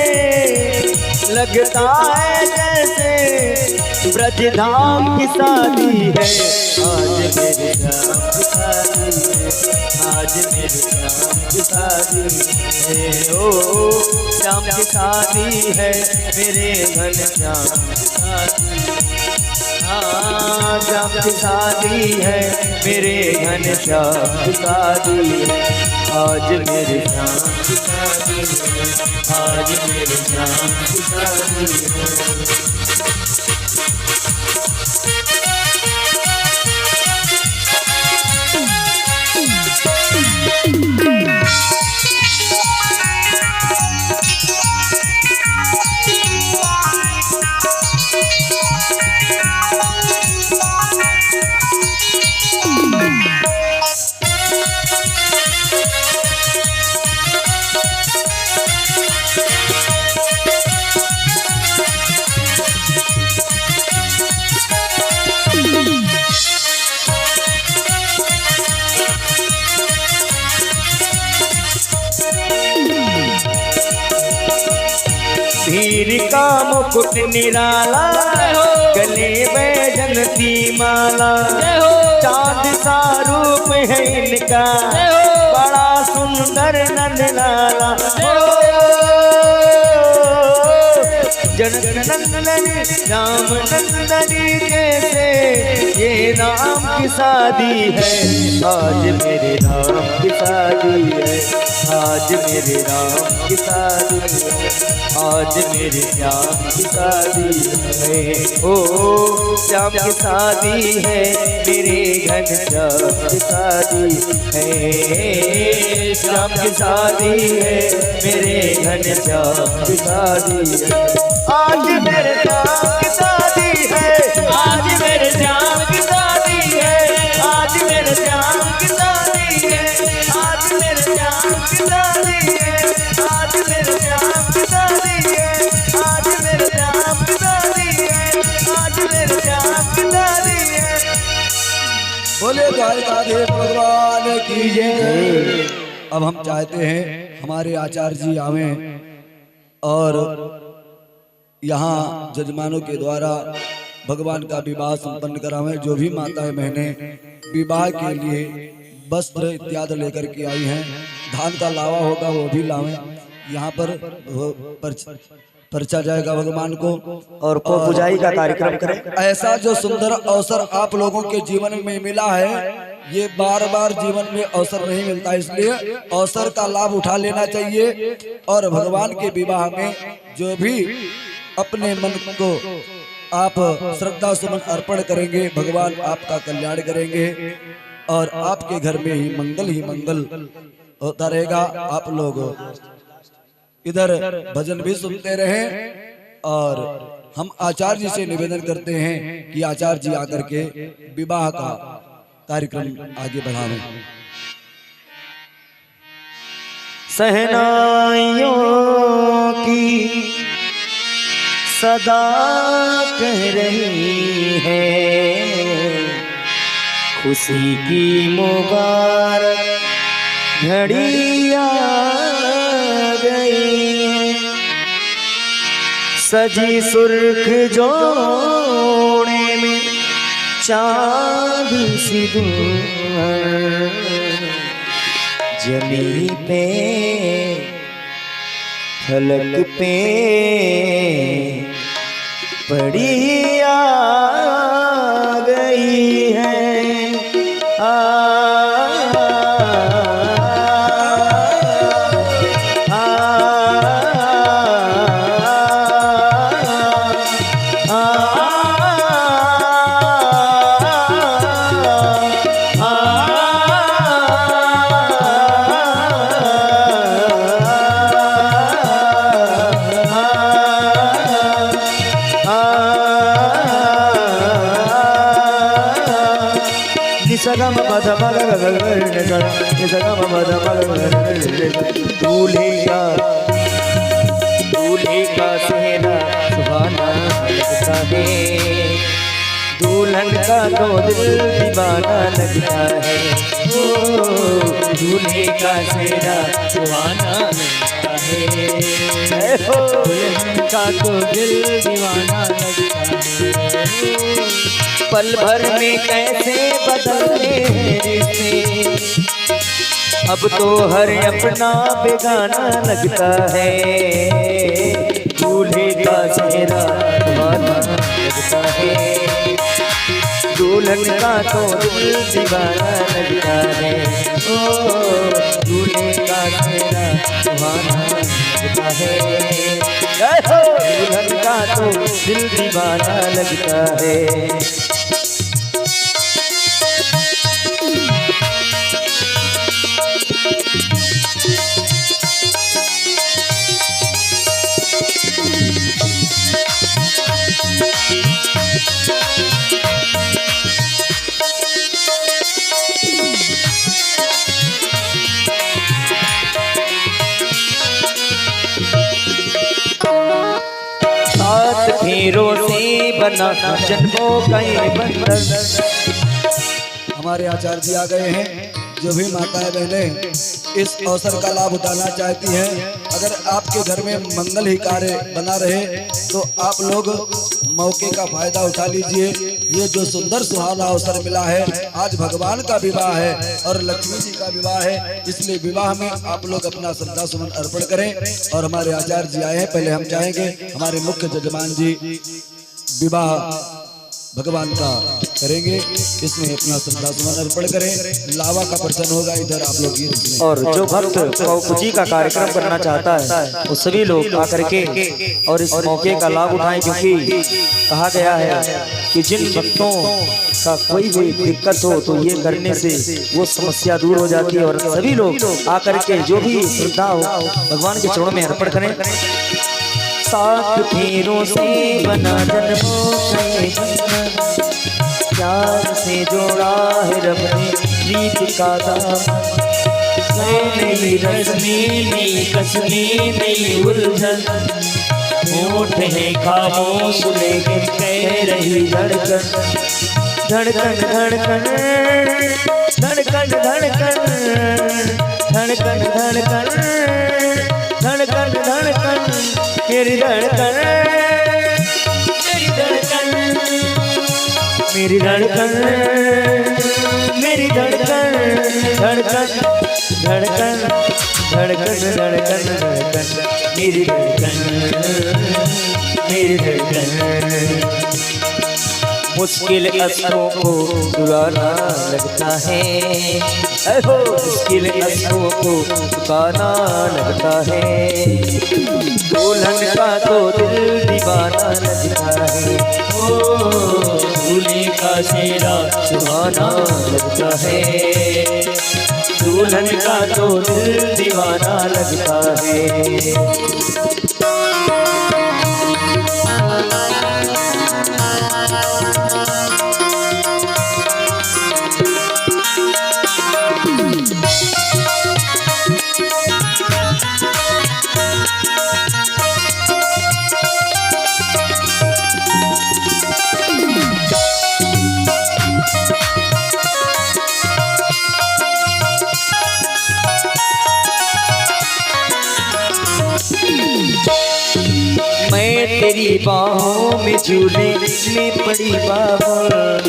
[SPEAKER 2] लगता है जैसे ब्रज धाम की शादी है। आज मेरे श्याम की शादी है, आज मेरे श्याम की शादी है। ओ श्याम की शादी है, मेरे घन श्याम की शादी है। हाँ श्याम की शादी है, मेरे घन श्याम की शादी है। आज मेरे श्याम की शादी है, आज मेरे श्याम की शादी है। हीर का मुकुट निराला, गले में जनती माला, चांद सा रूप है इनका, बड़ा सुंदर नंदलाला। जनक नंदनी राम नंदनी जैसे ये राम की शादी है। आज मेरे राम की शादी है, आज मेरे राम की शादी है, आज मेरे श्याम की शादी है। ओ श्याम की शादी है, मेरे घन श्याम की शादी है। श्याम की शादी है, मेरे घन श्याम की शादी है। आज मेरे श्याम की शादी है,
[SPEAKER 3] आज मेरे श्याम की शादी है,
[SPEAKER 2] आज मेरे श्याम की शादी है, आज मेरे श्याम की शादी है, आज मेरे श्याम की शादी है, आज मेरे श्याम की शादी है, आज मेरे श्याम की शादी है।
[SPEAKER 1] बोले द्वारकाधीश भगवान की जय। अब हम चाहते हैं हमारे आचार्य जी आवें और यहाँ जजमानों के द्वारा भगवान का विवाह संपन्न करावें। जो भी माताएं बहनें विवाह के लिए वस्त्र इत्यादि लेकर के आई हैं, धान का लावा होगा वो भी लावें। यहाँ पर परचा जाएगा भगवान को
[SPEAKER 2] और पुजाई का कार्यक्रम करें।
[SPEAKER 1] ऐसा जो सुंदर अवसर आप लोगों के जीवन में मिला है, ये बार बार जीवन में अवसर नहीं मिलता, इसलिए अवसर का लाभ उठा लेना चाहिए। और भगवान के विवाह में जो भी अपने मन को आप श्रद्धा सुमन अर्पण करेंगे, भगवान आपका कल्याण करेंगे और आपके घर में ही मंगल होता रहेगा। आप लोग इधर भजन भी सुनते रहें और हम आचार्य जी से निवेदन करते हैं कि आचार्य जी आकर के विवाह का कार्यक्रम आगे बढ़ावें।
[SPEAKER 2] सहनाइयों की सदा कह रही है, खुशी की मुबारक घड़ी आ गई है। सजी सुर्ख जोड़े में चांद सी दुल्हन, जमी पे फलक पे पड़ी आ गई है। दूल्हे का सेहरा सुहाना लगता है, दुल्हन का तो दिल दीवाना लगता है।
[SPEAKER 3] दूल्हे का सेहरा सुहाना लगता है, दुल्हन का तो दिल दीवाना लगता है।
[SPEAKER 2] पल भर में कैसे बदलते हैं रिश्ते, अब तो हर अपना बेगाना लगता है। दूल्हे का चेहरा दीवाना लगता है, दुल्हन का तो दिल दीवाना लगता है। ओ दूल्हे का चेहरा दीवाना लगता है, दुल्हन का तो दिल दीवाना लगता है। फेरों से बना जन्मों का ये बंधन।
[SPEAKER 1] हमारे आचार्य जी आ गए हैं। जो भी माताएं बहनें इस अवसर का लाभ उठाना चाहती हैं, अगर आपके घर में मंगल ही कार्य बना रहे तो आप लोग मौके का फायदा उठा लीजिए। ये जो सुंदर सुहाना अवसर मिला है, आज भगवान का विवाह है और लक्ष्मी जी का विवाह है, इसलिए विवाह में आप लोग अपना श्रद्धा सुमन अर्पण करें। और हमारे आचार्य जी आए हैं, पहले हम चाहेंगे हमारे मुख्य जजमान जी विवाह भगवान का करेंगे, इसमें अपना श्रद्धा सुमन अर्पण करें। लावा का प्रसन्न होगा, इधर आप लोग गीत सुनें।
[SPEAKER 2] और जो भक्त जी का कार्यक्रम करना चाहता है वो सभी लोग आकर के और इस मौके का लाभ उठाएं, क्योंकि कहा गया है कि जिन भक्तों का कोई भी दिक्कत हो तो ये करने से वो समस्या दूर हो जाती है। और सभी लोग आकर के जो भी श्रद्धा हो भगवान के चरणों में अर्पण करें। सात फेरों से बना जन्मों का ये बंधन, प्यार से जोड़ा है रब ने प्रीत का दामन।
[SPEAKER 3] नई रस्मी नई कसमी नई उलझन, होठ है खामोश लेकिन कह रही धड़कन।
[SPEAKER 2] धड़कन धड़कन धड़कन धड़कन धड़कन धड़कन धड़कन धड़कन मेरी धड़कन
[SPEAKER 3] मेरी धड़कन
[SPEAKER 2] मेरी धड़कन मेरी धड़कन धड़कन धड़कन धड़कन धड़कन धड़कन मेरी धड़कन मेरी धड़कन। मुश्किल असरों को दुराना लगता है, मुश्किल असरों को दुकाना लगता है। दुल्हन का तो दिल दीवाना लगता है,
[SPEAKER 3] ओ दूल्हे का चेहरा
[SPEAKER 2] सुहाना लगता है।
[SPEAKER 3] दुल्हन का तो दिल दीवाना लगता है।
[SPEAKER 2] मैं तेरी बाहों में झूले में पड़ी बाबुल,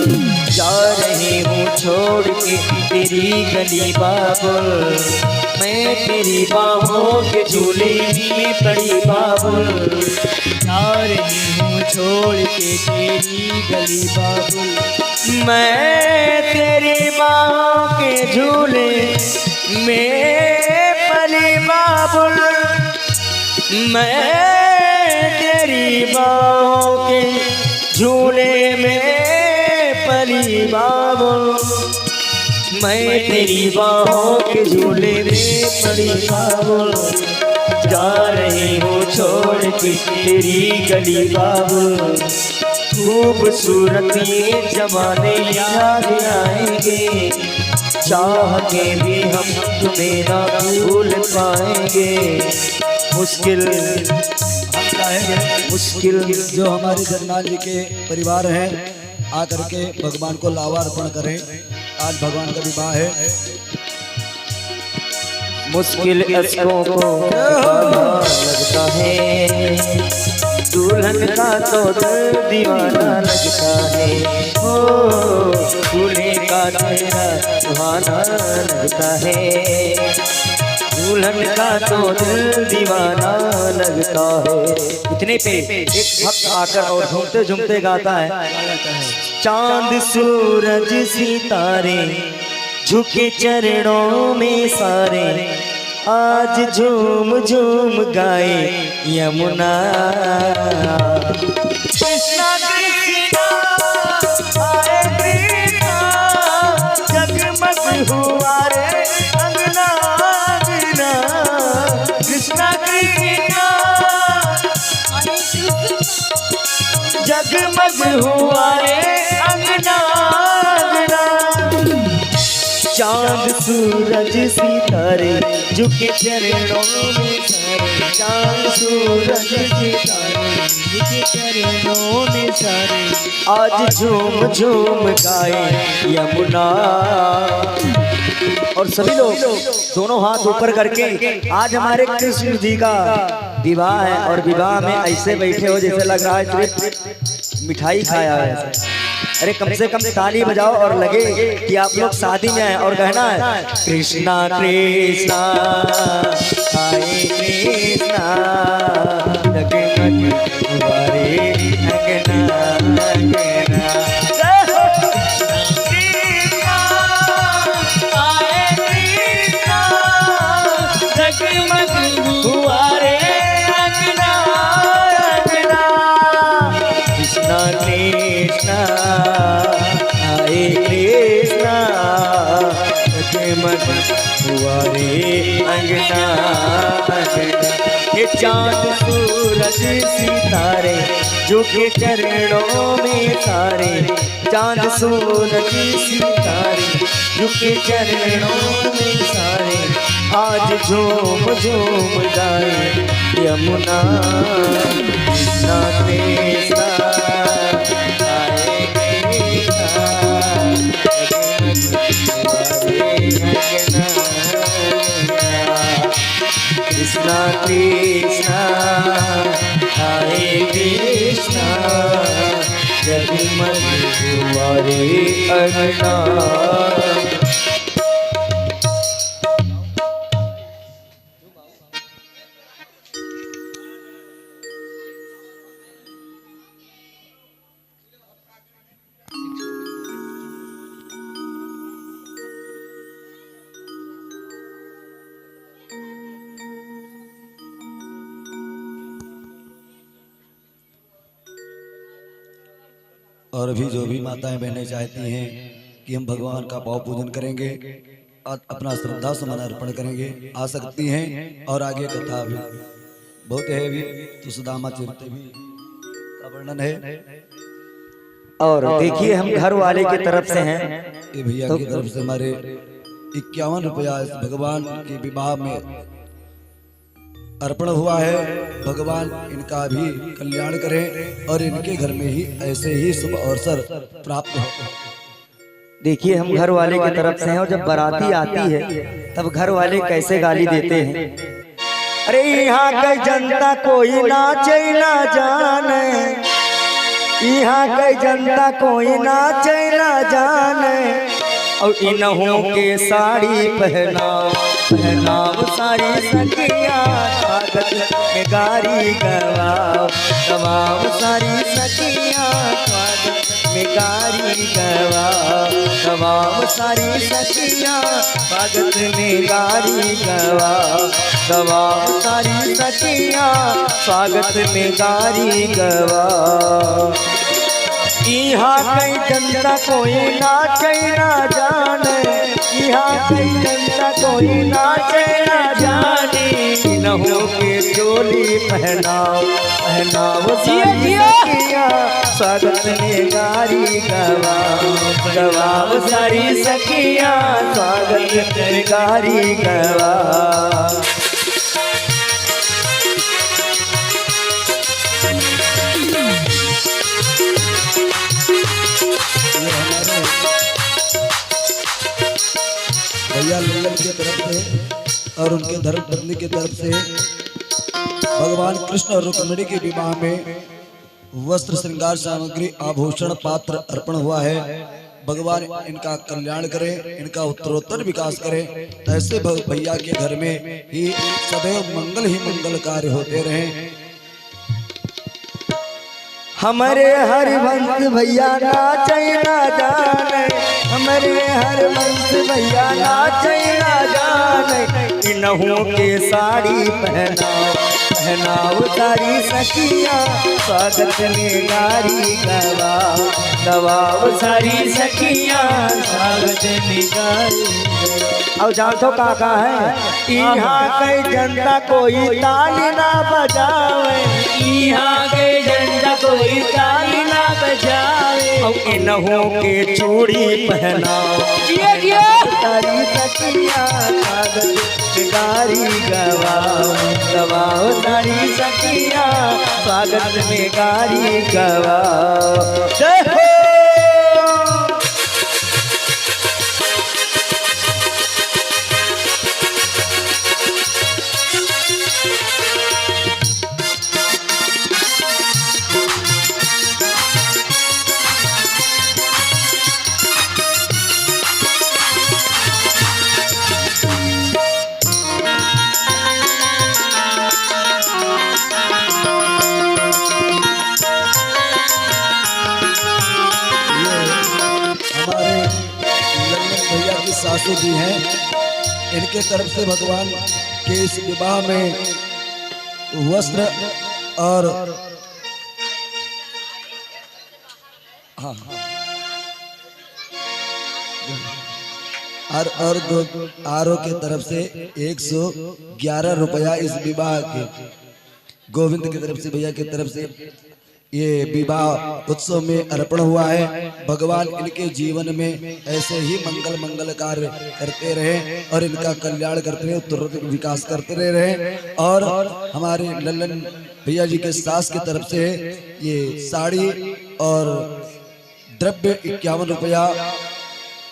[SPEAKER 2] जा रही हूँ छोड़ के तेरी गली बाबुल। मैं तेरी बाहों के झूले में पड़ी बाबुल,
[SPEAKER 3] जा रही हूँ छोड़ के तेरी गली बाबुल।
[SPEAKER 2] मैं तेरी बाहों के झूले में पड़ी बाबुल। मैं तेरी बाहों के झूले में पली बाबुल। मैं तेरी बाहों के झूले में पली बाबुल, जा रही हूँ छोड़ के तेरी गली बाबुल। खूबसूरत ये जमाने याद आएंगे, चाह के भी हम तुम्हें ना भूल पाएंगे। मुश्किल
[SPEAKER 1] मुश्किल जो हमारे जजमान जी के परिवार हैं आकर के भगवान को लावा अर्पण करें। आज भगवान का विवाह है।
[SPEAKER 2] मुश्किल अशकों को दीवाना लगता है, दुल्हन का तो दिल दीवाना लगता है। ओ दूल्हे का चेहरा सुहाना लगता है, दुल्हन का तो दिल दीवाना लगता है। इतने पे एक भक्त आकर और झूमते झूमते गाता है, चांद सूरज सितारे झुके चरणों में सारे, आज झूम झूम गाए यमुना। कृष्णा कृष्णा आए कृष्णा, जगमग हुआ रे अंगना अंगना। कृष्णा कृष्णा आए कृष्णा, जगमग हुआ रे अंगना अंगना। चांद सूरज सितारे झुके चरणों में सारे, चांद सूरज सितारे झुके चरणों में सारे, आज झूम झूम गाए यमुना। और सभी लोग दोनों हाथ ऊपर करके, आज हमारे कृष्ण जी का विवाह है और विवाह में ऐसे बैठे हो जैसे लग रहा है सिर्फ मिठाई खाया है। अरे कम से कम ताली बजाओ और लगे कि आप लोग शादी में आए। और कहना है कृष्णा कृष्णा आए कृष्णा, जगमग हुआ रे अंगना अंगना। कृष्णा आए कृष्णा, जगमग हुआ रे अंगना अंगना। कृष्णा कृष्णा आए कृष्णा, जगमग हुआ रे अंगना अंगना। ये चांद सूरज सितारे झुके चरणों में सारे, चांद सूरज सितारे झुके चरणों में सारे, आज झूम झूम गाए यमुना। कृष्णा कृष्णा आए कृष्णा, कृष्णा कृष्णा आए कृष्णा, जगमग हुआ रे अंगना।
[SPEAKER 1] और अभी जो भी माताएं बहनें चाहती हैं कि हम भगवान का भाव पूजन करेंगे और अपना श्रद्धा सुमन अर्पण करेंगे, आ सकती हैं। और आगे कथा भी बहुत है, भी तो सुदामा चरित्र भी का वर्णन है।
[SPEAKER 2] और देखिए हम घर वाले की तरफ से हैं,
[SPEAKER 1] ये भैया की तरफ से हमारे 51 रुपया इस भगवान के विवाह में अर्पण हुआ है। भगवान इनका भी कल्याण करें और इनके घर में ही ऐसे ही शुभ अवसर प्राप्त हो।
[SPEAKER 2] देखिए हम घर वाले की तरफ से हैं, और जब बाराती आती है तब घर वाले कैसे गाली देते हैं। अरे यहाँ की जनता कोई नाचे ना जाने, यहाँ की जनता कोई नाचे ना जाने, और इन्हों के साड़ी पहनाओ पहनाओ सारी सखियाँ, स्वागत में गारी गवाओ गवाओ सारी सखियाँ, स्वागत में गारी गवाओ गवाओ सारी सखियाँ, स्वागत में गारी गवाओ गवाओ सारी सखियाँ, स्वागत में गारी गवाओ। यहाँ कई जनता कोई नाचे ना जाने, यहाँ कई जनता कोई नाचे ना जाने, इन्हों के चोली पहनाओ पहनाओ सारी सखियाँ, स्वागत में गारी गवाओ गवाओ सारी सखियाँ, स्वागत में गारी गवाओ।
[SPEAKER 1] भैया लल्लन की तरफ से और उनके धर्म पत्नी की तरफ से भगवान कृष्ण और रुक्मिणी के विवाह में वस्त्र श्रृंगार सामग्री आभूषण पात्र अर्पण हुआ है। भगवान इनका कल्याण करे, इनका उत्तरोत्तर विकास करे। ऐसे भैया के घर में ही सदैव मंगल ही मंगल कार्य होते रहे।
[SPEAKER 2] हमारे हरिवंश भैया नाचे ना जाने, हमारे हरिवंश भैया नाचे ना जाने। इन्हों के साड़ी पहनाओ पहनाओ सारी सखियाँ, स्वागत में गारी गवाओ गवाओ सारी सखियाँ, स्वागत में गारी। अब जानतो काका है यहाँ कई जनता कोई ताली ना बजावे,
[SPEAKER 3] यहाँ के जनता कोई ताली ना बजावे।
[SPEAKER 2] अब इन्हों के चूड़ी पहनाओ सारी सखियाँ, स्वागत में गारी गवाओ गवाओ सारी सखियाँ, स्वागत में गारी गवाओ। जय हो।
[SPEAKER 1] सासू जी हैं, इनके तरफ से भगवान के इस विवाह में वस्त्र और और दो आरओ के तरफ से 111 रुपया इस विवाह के गोविंद की तरफ से भैया की तरफ से ये विवाह उत्सव में अर्पण हुआ है। भगवान इनके जीवन में ऐसे ही मंगल मंगल कार्य करते रहे और इनका कल्याण करते रहे, उत्तरोत्तर विकास करते रहे। और हमारे लल्लन भैया जी के सास की तरफ से ये साड़ी और द्रव्य 51 रुपया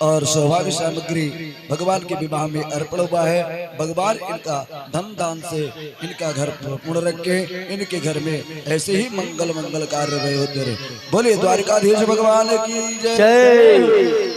[SPEAKER 1] और सौभाग्य सामग्री भगवान के विवाह में अर्पण हुआ है। भगवान इनका धन दान से इनका घर पूर्ण रखे, इनके घर में ऐसे ही मंगल मंगल कार्य रहे होते रहे। बोलिए द्वारिकाधीश भगवान की जय।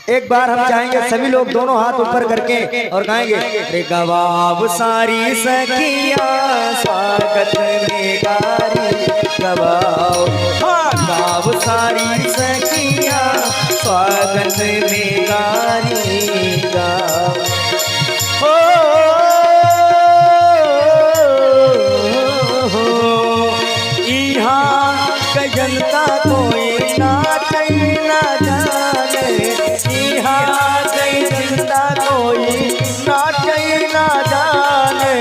[SPEAKER 2] एक बार हम चाहेंगे सभी लोग दोनों हाथ ऊपर करके और गाएंगे, रे गवाब सारी सखियाँ स्वागत में गारी गवाओ, गवाब सारी सखियाँ स्वागत में गारी गाओ। यहाँ का जनता कोई नाच ना जाने, जनता कोई नाच ना जाने।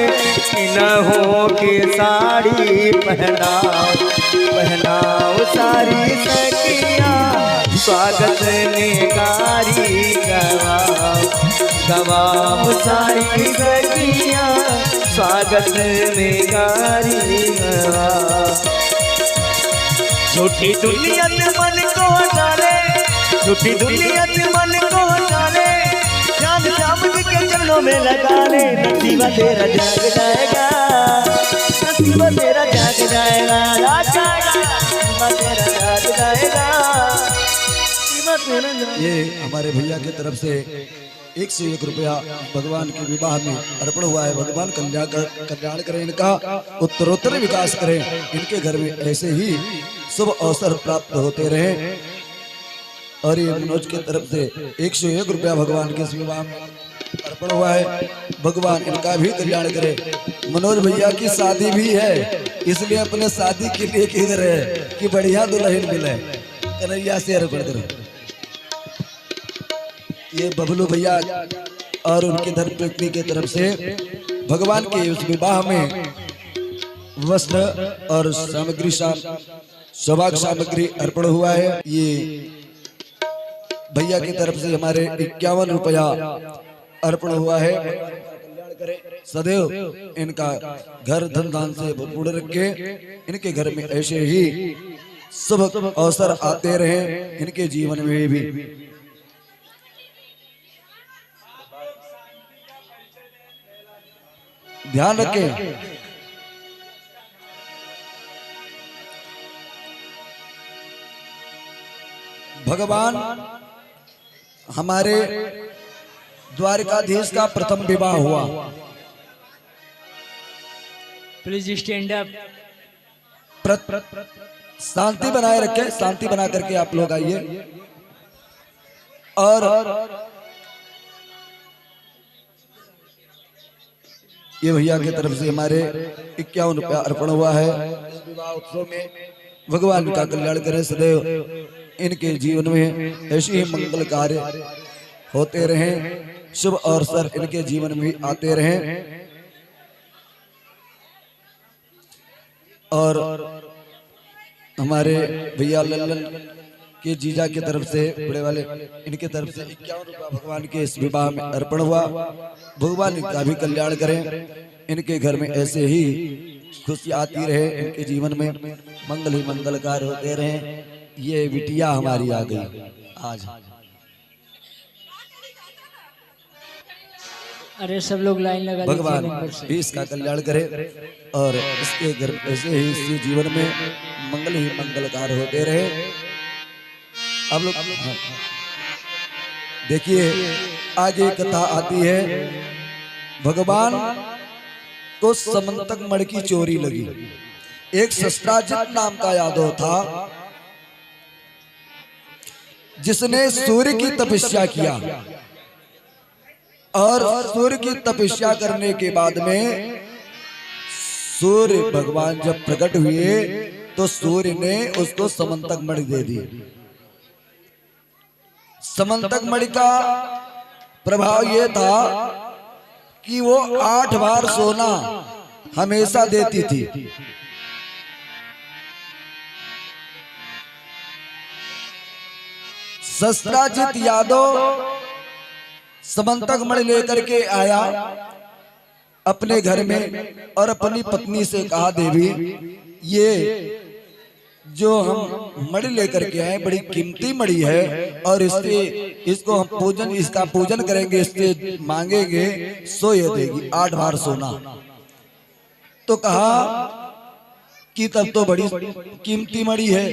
[SPEAKER 2] इन्हों के साड़ी पहनाओ पहनाओ सारी सखियाँ, स्वागत में गारी गवाओ गवाओ सारी सखियाँ, स्वागत में गारी गवाओ। झूठी दुनिया में मन को डाले, झूठी दुनिया में मन को डाले, श्याम श्याम जी के चरणों में लगा ले। नसीबा तेरा जाग जाएगा, नसीबा तेरा जाग जाएगा, नसीबा तेरा जाग जाएगा।
[SPEAKER 1] ये हमारे भैया की तरफ से 101 रुपया भगवान के विवाह में अर्पण हुआ है। भगवान कल्याण करें, इनका उत्तरोत्तर विकास करें, इनके घर में ऐसे ही शुभ अवसर प्राप्त होते रहे। और ये मनोज की तरफ से 101 रुपया भगवान के विवाह में अर्पण हुआ है। भगवान इनका भी कल्याण करे। मनोज भैया की शादी भी है, इसलिए अपने शादी के लिए किधर है कि बढ़िया दुल्हन मिले, कन्हैया से अर्पण करो। ये बबलू भैया और उनके धर्मपत्नी की तरफ से भगवान के उस विवाह में वस्त्र और सामग्री सौभाग्य सामग्री अर्पण हुआ है। ये भैया की तरफ से हमारे 51 रुपया अर्पण हुआ है। सदैव इनका घर धन दान से पूर्ण रखे, इनके घर में ऐसे ही शुभ अवसर आते रहे इनके जीवन में भी। ध्यान रखें, भगवान हमारे द्वारकाधीश का प्रथम विवाह हुआ।
[SPEAKER 3] Please stand up.
[SPEAKER 1] शांति बनाए रखें, शांति बना करके आप लोग आइए। और ये भैया की तरफ से हमारे 51 रुपया अर्पण हुआ है। इस विवाह उत्सव में भगवान का कल्याण करें, सदैव इनके जीवन में ऐसे ही मंगल कार्य होते रहें, शुभ अवसर इनके जीवन में आते रहें। और हमारे भैया लल्लन के जीजा की तरफ से, बड़े वाले इनके तरफ से 51 रुपया भगवान के इस विवाह में अर्पण हुआ। भगवान इनका भी कल्याण करें, इनके घर में ऐसे ही खुशी आती रहे, इनके जीवन में मंगल ही मंगल कार्य होते रहे। ये बिटिया हमारी आ गई आज।
[SPEAKER 3] अरे सब लोग लाइन लगा लीजिए
[SPEAKER 1] भगवान
[SPEAKER 3] नंबर से।
[SPEAKER 1] भी इसका कल्याण करे और इसके घर ऐसे ही इसके जीवन में मंगल ही मंगल कार्य होते रहे। अब लोग देखिए आगे कथा आती है। भगवान को समंतक मणि की चोरी लगी। एक शस्त्राजित नाम का यादव था जिसने सूर्य की तपस्या किया, और सूर्य की तपस्या करने के बाद में सूर्य भगवान जब प्रकट हुए तो सूर्य ने उसको समंतक मणि दे दी। समंतक मणि का प्रभाव यह था कि वो 8 बार सोना हमेशा देती थी। शस्त्राजित यादव समंतक मणि लेकर के आया अपने घर में और अपनी पत्नी से कहा, देवी ये जो हम मणि लेकर के आए बड़ी कीमती मणि है और इसको हम इसका पूजन करेंगे, इससे मांगेंगे सो ये देगी 8 बार सोना। तो कहा कि तब तो बड़ी कीमती मणि है।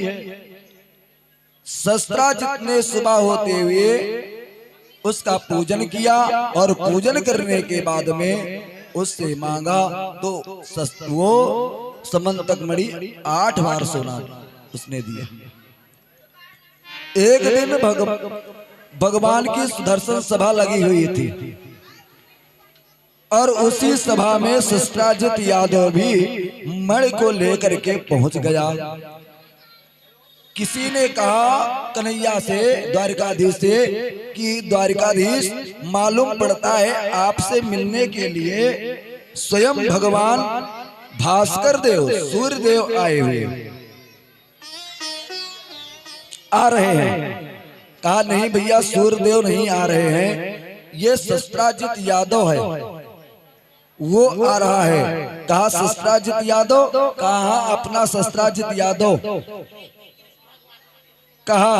[SPEAKER 1] शस्त्राजित ने सुबह होते हुए उसका पूजन किया और पूजन करने के बाद में उससे मांगा तो वो समंतक मणि 8 बार सोना उसने दिया। एक दिन भगवान की सुदर्शन सभा लगी हुई थी और उसी सभा में शस्त्राजित यादव भी मणि को लेकर के पहुंच गया। किसी ने कहा कन्हैया से, द्वारकाधीश से, कि द्वारकाधीश मालूम पड़ता है आपसे मिलने के लिए स्वयं भगवान भास्कर देव, सूर्य देव आए हुए आ रहे हैं। कहा नहीं भैया, सूर्य देव नहीं आ रहे हैं, ये शस्त्राजित यादव है, वो आ रहा है। कहा शस्त्राजित यादव? कहा अपना शस्त्राजित यादव। कहा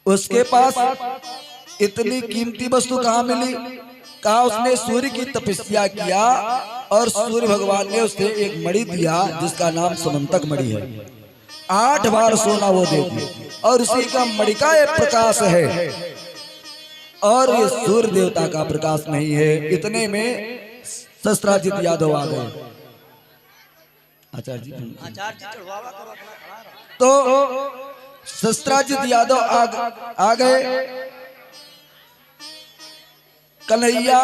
[SPEAKER 1] उसके पास इतनी कीमती वस्तु कहां मिली? कहा उसने सूर्य की तपस्या किया और सूर्य भगवान ने उसे एक मणि दिया जिसका नाम समंतक मणि है। 8 बार सोना वो देती और उसी का मणि का एक प्रकाश है और ये सूर्य देवता का प्रकाश नहीं है। इतने में शस्त्राजित यादव आ गए। आचार्य जी तो शस्त्राजित यादव आ गए। कन्हैया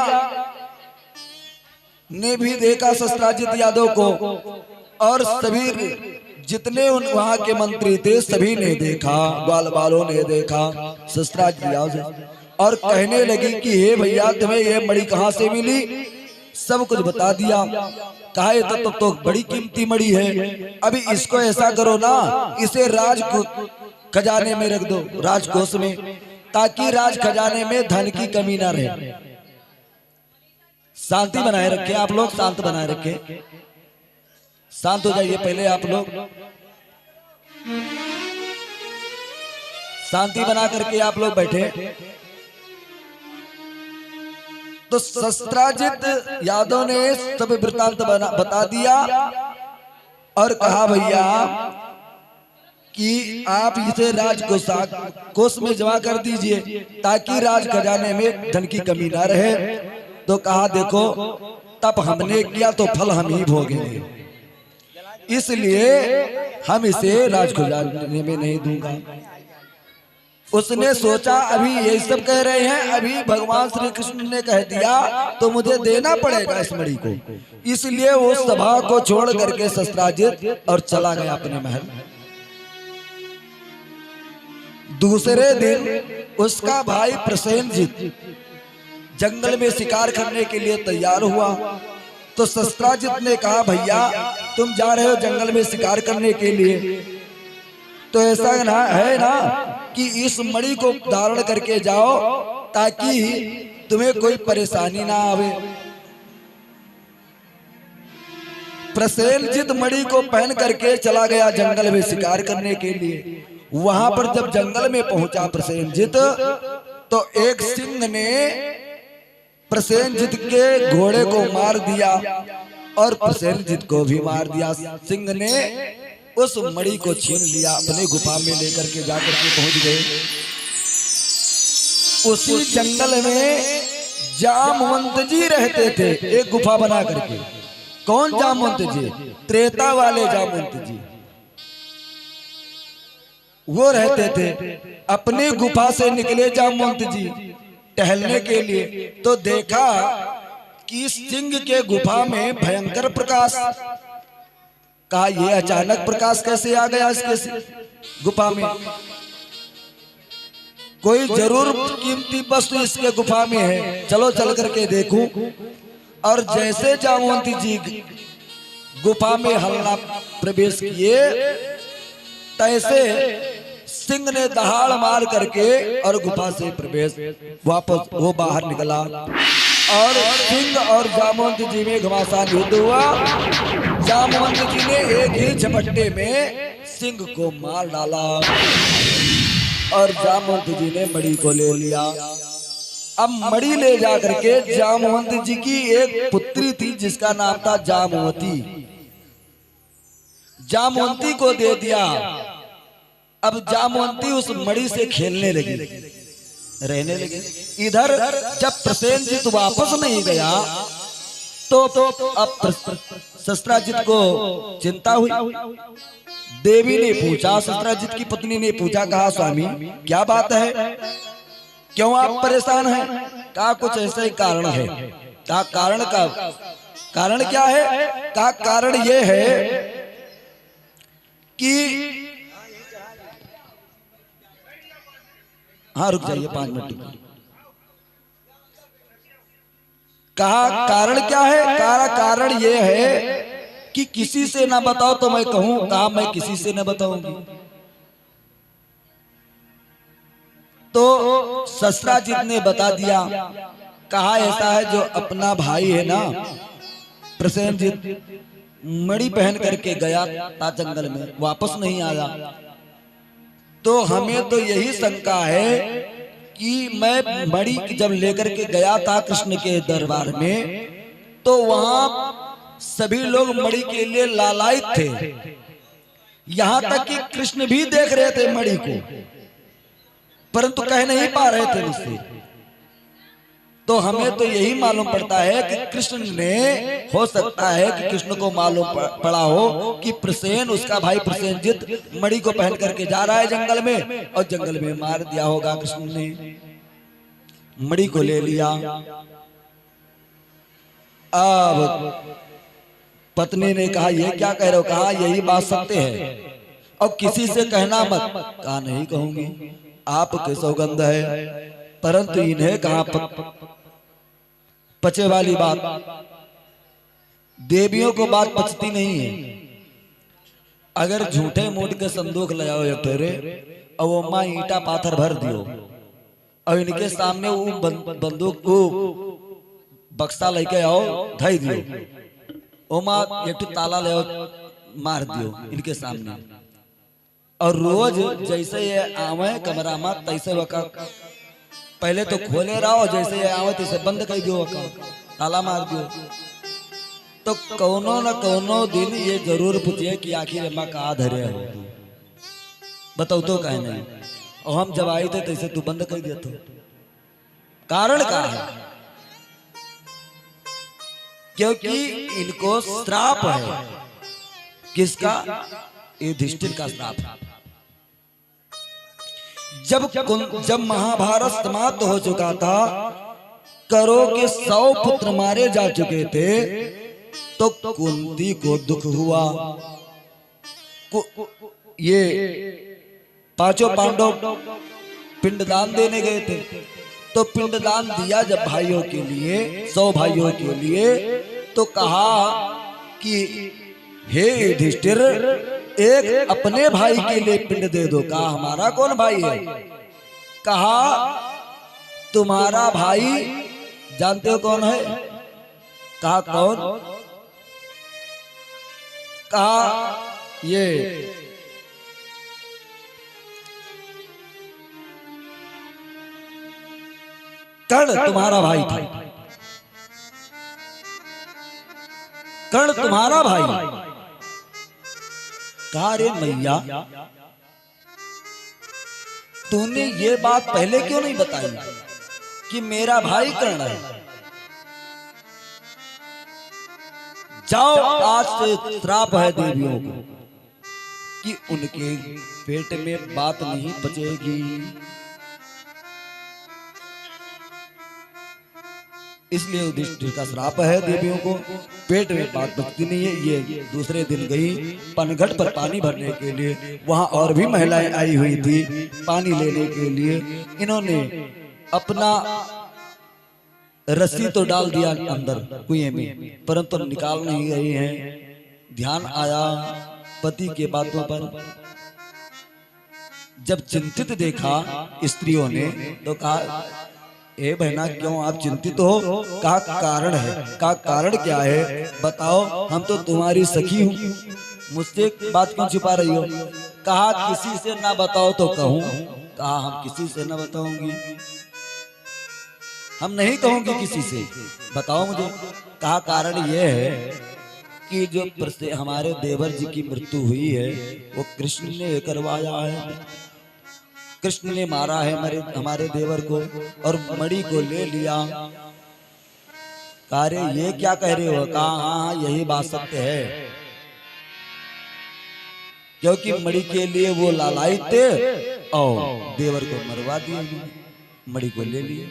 [SPEAKER 1] ने भी देखा शस्त्राजित यादव को और सभी जितने वहां के मंत्री थे सभी ने देखा, ग्वाल बालों ने देखा शस्त्राजित यादव और कहने लगी कि हे भैया तुम्हें ये मणि कहां से मिली? सब कुछ बता दिया। कहा ये तो बड़ी कीमती मणि है। अभी इसको ऐसा करो ना, इसे राज खजाने में रख दो, राजकोष में, ताकि राज खजाने में धन की कमी ना रहे। शांति बनाए रखें आप लोग, शांत बनाए रखें। शांत हो जाइए पहले आप लोग, शांति बना करके आप लोग बैठे। तो शस्त्राजित यादव ने सब वृत्तांत बता दिया और कहा भैया कि आप इसे कोष में जमा कर दीजिए ताकि राज खजाने में धन की कमी ना रहे। तो कहा देखो तब हमने किया तो फल हम ही भोगेंगे, इसलिए हम इसे राज खजाने में नहीं दूंगा। उसने सोचा अभी ये सब कह रहे हैं, अभी भगवान श्री कृष्ण ने कह दिया तो मुझे देना पड़ेगा इस मणि को, इसलिए वो सभा को छोड़ करके शस्त्राजित और चला गया अपने महल। दूसरे दिन उसका भाई प्रसेनजित जंगल में शिकार करने के लिए तैयार हुआ। तो शस्त्राजित ने कहा भैया तुम जा रहे हो जंगल में शिकार करने के लिए, तो ऐसा है ना कि इस मणि को धारण करके जाओ ताकि तुम्हें कोई परेशानी ना आवे। प्रसेनजित मणि को पहन करके चला गया जंगल में शिकार करने के लिए। वहां पर जब जंगल में पहुंचा प्रसेनजित तो एक सिंह ने प्रसेनजित के घोड़े को मार दिया और प्रसेनजित को भी मार दिया। सिंह ने उस मणि को छीन लिया, अपने गुफा में लेकर के जाकर के पहुंच गए। उसी जंगल में जामवंत जी रहते थे, एक गुफा बना करके। कौन जामवंत जी? त्रेता वाले जामवंत जी वो रहते थे। अपनी गुफा से निकले जामवंत जी टहलने के लिए, तो देखा कि सिंह के गुफा में भयंकर प्रकाश। कहा ये अचानक प्रकाश कैसे आ गया इसके गुफा में? कोई जरूर कीमती वस्तु इसके गुफा में है, चलो चल करके देखूं। और जैसे जामवंती जी गुफा में हल्ला प्रवेश किए, तैसे सिंह ने दहाड़ मार करके और गुफा से प्रवेश वापस वो बाहर निकला और सिंह और जामवंत जी में घमासान युद्ध हुआ। जामवंत जी ने एक ही झपट्टे में सिंह को मार डाला और जामवंत जी ने मणि को ले लिया। अब मणि ले जाकर के जामवंत जी की एक पुत्री थी जिसका नाम था जामवती, जामवंती को दे दिया। अब जामवंती उस मणि से खेलने लगी, रहने लगी। इधर जब प्रसेनजित वापस नहीं गया तो अब शस्त्राजित को चिंता हुई। देवी ने पूछा, शस्त्राजित की पत्नी ने पूछा, कहा स्वामी क्या बात है, क्यों आप परेशान हैं? कहा कुछ ऐसा ही कारण है। कहा कारण क्या है? कहा कारण ये है कि हाँ रुक जाइए 5 मिनट। कहा कारण क्या है? कहा कारण ये है कि किसी से ना बताओ तो मैं कहूं। कहा मैं किसी से ना बताऊंगी। तो शस्त्राजित ने बता दिया। कहा ऐसा है जो अपना भाई है ना प्रसेनजित, मणि पहन करके गया था जंगल में, वापस नहीं आया। तो हमें तो यही शंका है कि मैं मणि जब लेकर के गया था कृष्ण के दरबार में, तो वहां सभी लोग मणि के लिए लालायित थे, यहां तक कि कृष्ण भी देख रहे थे मणि को, परंतु कह नहीं पा रहे थे उससे। तो हमें तो यही मालूम पड़ता है कि कृष्ण ने, हो सकता है कि कृष्ण को मालूम पड़ा हो कि प्रसेन, उसका भाई प्रसेनजित मणि को पहन करके जा रहा है जंगल में, और जंगल में मार दिया होगा कृष्ण ने, मणि को ले लिया। अब पत्नी ने कहा ये क्या कह रहे हो? कहा यही बात सत्य है और किसी से कहना मत। कहा नहीं कहूंगी, आपके सौगंध है, परंतु इन्हें कहा पचे वाली बात। देवियों को बात पचती नहीं है। अगर झूठे मूठ के संदूक ले आओ तेरे और वो माँ ईटा पाथर भर दियो और इनके सामने वो बंदूक को बक्सा लेके आओ धई दियो, ओ माँ एक ताला ले आओ मार दियो इनके सामने। और रोज जैसे ये आवे कमरा में तैसे वक्त पहले तो खोले रहो, जैसे ये आवे तैसे बंद कर दियो, ताला मार दियो। तो कौनो न कौनो दिन ये जरूर पूछिए कि आखिर अम्मा कहाँ धरे हो, बताओ तो कहे नहीं। और हम जब आए थे तैसे तू बंद कर दिया तो कारण क्या है? क्योंकि इनको श्राप है। किसका? युधिष्ठिर का श्राप। जब महाभारत समाप्त हो चुका था, करो के 100 पुत्र मारे जा चुके थे, तो कुंती को दुख हुआ। ये पांचों पांडव पिंडदान देने गए थे, तो पिंडदान दिया जब भाइयों के लिए, 100 भाइयों के लिए, तो कहा कि हे युधिष्ठिर, एक अपने भाई के लिए पिंड दे दो। कहा हमारा कौन भाई है? कहा तुम्हारा भाई जानते हो कौन है? कहा कौन? कहा ये कर्ण तुम्हारा भाई था, कर्ण तुम्हारा भाई। कहा रे मैया, तूने ये बात पहले क्यों नहीं बताई कि मेरा भाई कर्ण है? जाओ, आज से श्राप है देवियों को कि उनके पेट में बात नहीं बचेगी। इसलिए युधिष्ठिर का श्राप है देवियों को, पेट में बात बचती नहीं है। ये दूसरे दिन गई पनघट पर पानी भरने के लिए, वहां और भी महिलाएं आई हुई थी पानी लेने के लिए। इन्होंने अपना रस्सी तो डाल दिया अंदर कुएं में, परंतु निकाल नहीं रही हैं। ध्यान आया पति के बातों पर। जब चिंतित देखा स्त्रियों ने, तो कहा ए बहना, क्यों आप चिंतित हो? का कारण है? का कारण क्या है? बताओ, हम तो तुम्हारी सखी हूँ, मुझसे बात क्यों छुपा रही हो? कहा किसी से ना बताओ तो कहूँ। कहा हम किसी से ना बताऊंगी, हम नहीं कहूंगी किसी से, बताओ मुझे। कहा कारण ये है कि जो हमारे देवर जी की मृत्यु हुई है वो कृष्ण ने करवाया है, कृष्ण ने मारा है हमारे देवर को और मणि को ले लिया। कहा रे ये क्या कह रहे हो? कहा हाँ यही बात सत्य है, क्योंकि मणि के लिए वो लालायित थे और देवर को मरवा दिया, मणि को ले लिए।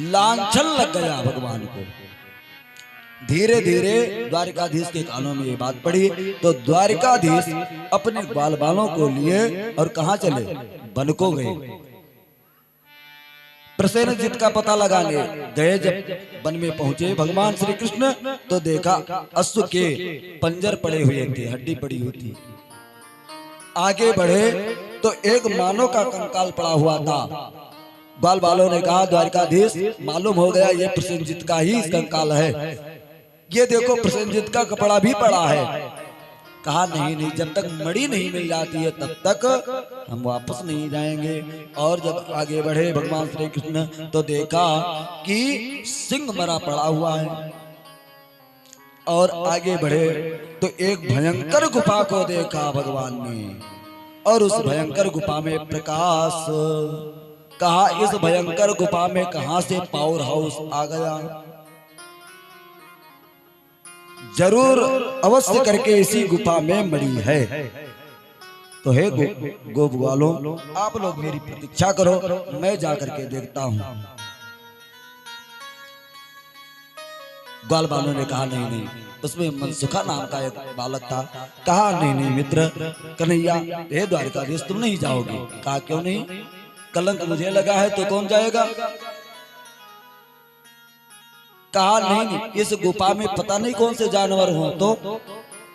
[SPEAKER 1] लांछन लग गया भगवान को। धीरे धीरे द्वारिकाधीश के कानों में ये बात पड़ी, तो द्वारिकाधीश अपने ग्वाल बालों को लिए और कहां चले? वन को गए। प्रसेनजित का पता लगाने गए। जब वन में पहुंचे भगवान श्री कृष्ण, तो देखा अश्व के पंजर पड़े हुए थे, हड्डी पड़ी हुई थी। आगे बढ़े तो एक मानव का कंकाल पड़ा हुआ था। ग्वाल बालों ने कहा द्वारिकाधीश, मालूम हो गया ये प्रसेनजित का ही कंकाल है, ये देखो प्रसेनजित का कपड़ा भी पड़ा है। कहा नहीं नहीं, जब तक मणि नहीं मिल जाती है तब तक हम वापस नहीं जाएंगे। और जब आगे बढ़े भगवान श्री कृष्ण, तो देखा कि सिंह मरा पड़ा हुआ है। और आगे बढ़े तो एक भयंकर गुफा को देखा भगवान ने, और उस भयंकर गुफा में प्रकाश। कहा इस भयंकर गुफा में कहां से पावर हाउस आ गया? जरूर अवश्य करके इसी गुफा में मणि है। तो हे गोप वालों, आप लोग मेरी प्रतीक्षा करो, मैं जाकर के देखता हूं। ग्वाल बालों ने कहा नहीं नहीं, उसमें मनसुखा नाम का एक बालक था। कहा नहीं नहीं मित्र कन्हैया, हे द्वारिकाधीश तुम नहीं जाओगे। कहा क्यों नहीं? कलंक मुझे लगा है तो कौन जाएगा? कहा नहीं नहीं, इस गुफा में पता नहीं कौन से जानवर हो, तो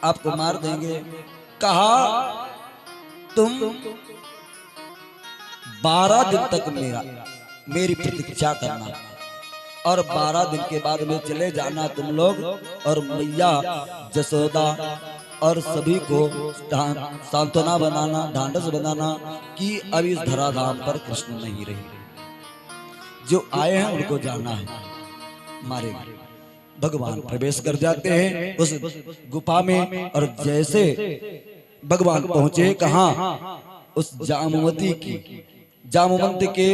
[SPEAKER 1] आपको मार देंगे। कहा तुम 12 दिन तक मेरी प्रतीक्षा करना, और 12 दिन के बाद में चले जाना तुम लोग, और मैया जसोदा और सभी को सांत्वना बनाना, ढांढस बनाना कि अब इस धराधाम पर कृष्ण नहीं रहे, जो आए हैं उनको जाना है, मारेगा। भगवान प्रवेश कर जाते हैं उस गुफा में, और जैसे भगवान पहुंचे कहां, उस जामवती की, जामवंत के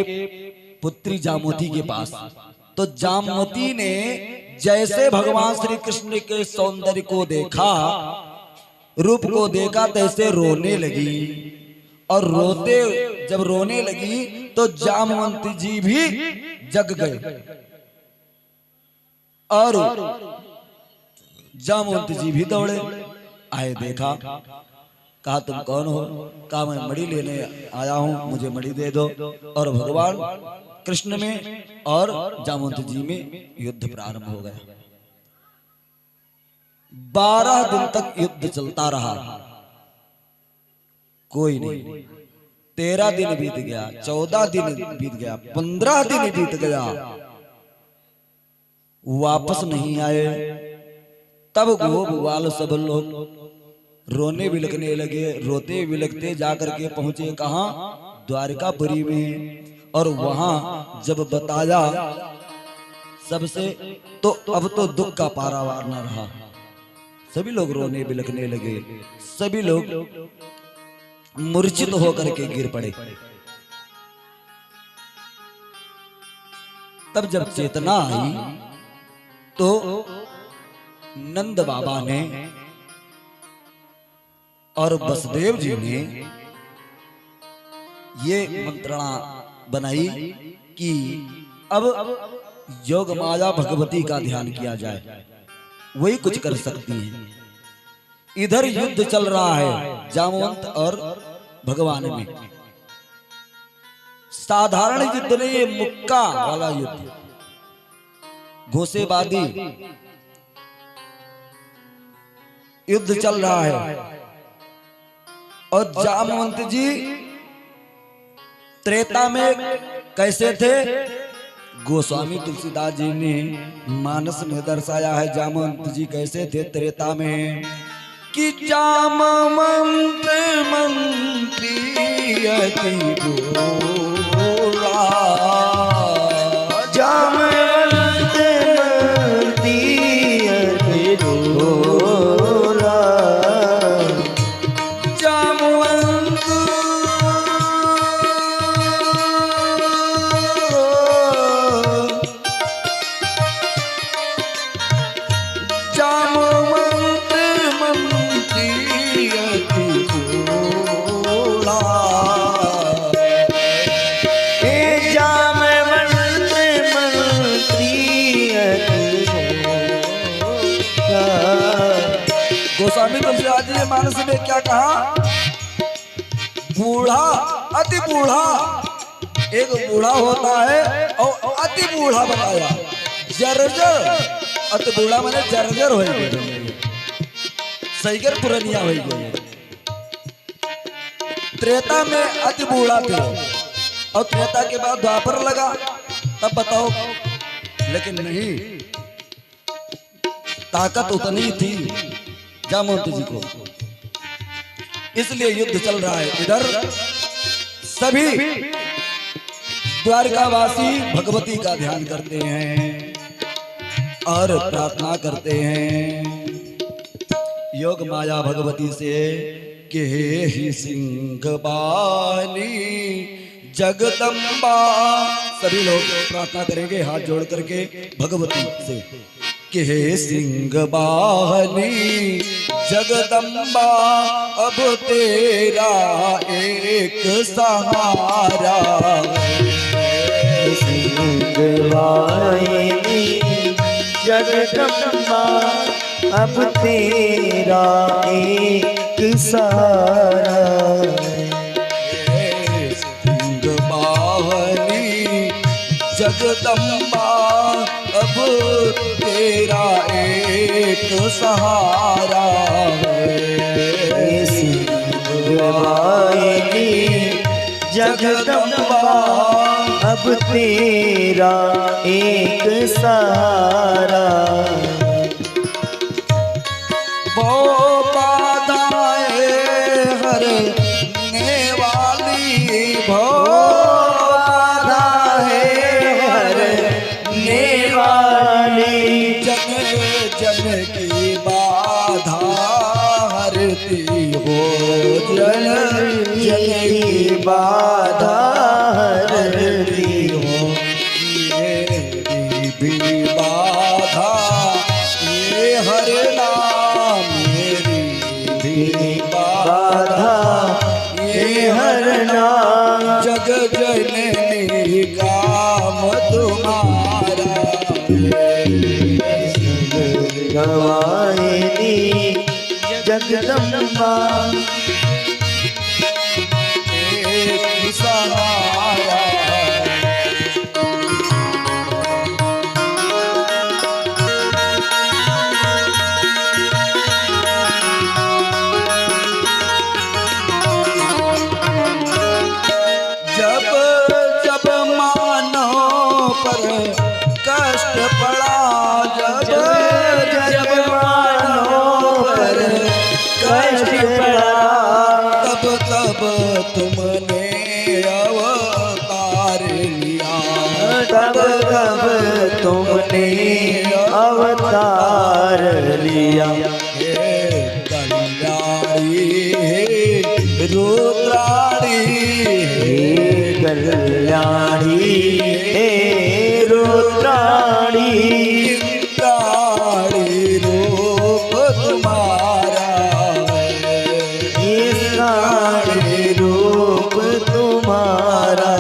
[SPEAKER 1] पुत्री जामवती के पास। तो जामवती ने जैसे भगवान श्री कृष्ण के सौंदर्य को देखा, रूप को देखा, तैसे रोने लगी। और जब रोने लगी तो जामवंत जी भी जग गए, और जामवंत जी भी दौड़े आए। देखा, कहा तुम कौन हो? कहा मैं मणि लेने आया हूं, मुझे मणि दे दो। और भगवान कृष्ण में और जामवंत जी में युद्ध प्रारंभ हो गया। 12 दिन तक युद्ध चलता रहा, कोई नहीं। 13 दिन बीत गया, 14 दिन बीत गया, 15 दिन बीत गया, वापस नहीं आए। तब गोप बाल सब लोग रोने बिलखने लगे। रोते बिलखते जाकर के पहुंचे कहां? द्वारकापुरी में। और वहां जब बताया सबसे, तो अब तो दुख का पारावार न रहा। सभी लोग रोने बिलखने लगे, सभी लोग मूर्छित होकर के गिर पड़े। तब जब चेतना आई तो नंद बाबा ने और वसुदेव जी ने ये मंत्रणा बनाई कि अब योग माया भगवती का ध्यान किया जाए, वही कुछ कर सकती हैं। इधर युद्ध चल रहा है जामवंत और भगवान में, साधारण युद्ध नहीं, ये मुक्का वाला युद्ध, घोसेबाजी युद्ध चल रहा है। और जामवंत जी त्रेता में कैसे थे? गोस्वामी तुलसीदास जी ने मानस में दर्शाया है जामवंत जी कैसे थे त्रेता में, कि जामवंत मंत्री अति भोला,
[SPEAKER 2] जामवंत मंत्री अति भोला,
[SPEAKER 1] जामवंत जामवंत मंत्री अति भोला,
[SPEAKER 2] हे जामवंत मंत्री अति भोला।
[SPEAKER 1] गोस्वामी तुलसीदास जी ने मानस में क्या कहा? बूढ़ा, अति बूढ़ा, एक बूढ़ा होता है और अति बूढ़ा बताया, जर्जर, अति बूढ़ा माने जर्जर हो गए, सहीगर पुरनिया हो गए। त्रेता में अति बूढ़ा थे, और त्रेता के बाद द्वापर लगा, तब बताओ। लेकिन नहीं, ताकत उतनी थी जामवंत जी को, इसलिए युद्ध चल रहा है। इधर सभी द्वारकावासी भगवती का ध्यान करते हैं और प्रार्थना करते हैं योग माया भगवती से कि हे सिंह बानी जगदम्बा। सभी लोग प्रार्थना करेंगे हाथ जोड़ करके भगवती से कि हे सिंह बानी जगदम्बा, अब तेरा एक सहारा,
[SPEAKER 2] सिंह वाहिनी जगदम्बा, अब तेरा एक सहारा,
[SPEAKER 1] सिंह बानी जगदम्बा, अब तेरा एक सहारा है।
[SPEAKER 2] सिंह वाहिनी जगदम्बा, अब तेरा एक सहारा,
[SPEAKER 1] वो बात की बाधा हरती हो, जन जन की
[SPEAKER 2] बाधा हरती हो,
[SPEAKER 1] मेरी भी बाधा ये हरना, मेरी भी
[SPEAKER 2] बाधा ये हरना,
[SPEAKER 1] जग जननी काम तुम्हारा
[SPEAKER 2] गवाइनी जगदम्बा
[SPEAKER 1] एक सहारा। जब जब मानो पर कष्ट पड़ा, जब
[SPEAKER 2] जब मानो पर कष्ट पड़ा,
[SPEAKER 1] तब तब तुमने अवतार लिया,
[SPEAKER 2] तब तब तुमने अवतार लिया।
[SPEAKER 1] हे कल्याणी हे रुद्राणी,
[SPEAKER 2] हे कल्याणी हे रुद्राणी,
[SPEAKER 1] इंद्राणी रूप तुम्हारा,
[SPEAKER 2] इंद्राणी रूप तुम्हारा,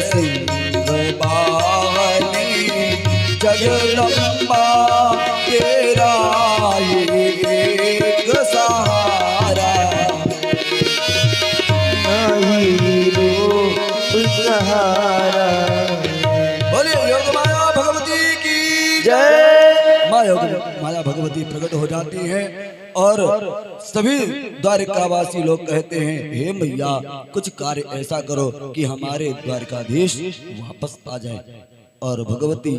[SPEAKER 1] सिंह बावनी जगदम्बा तेरा ही एक सहारा।
[SPEAKER 2] नहीं रूप सहारा।
[SPEAKER 1] बोलिए योग माया भगवती की
[SPEAKER 2] जय।
[SPEAKER 1] माँ योग माया भगवती प्रकट हो जाती हैं और सभी द्वारिकावासी लोग कहते हैं, हे मैया कुछ कार्य ऐसा करो कि हमारे द्वारिकाधीश वापस आ जाए। और भगवती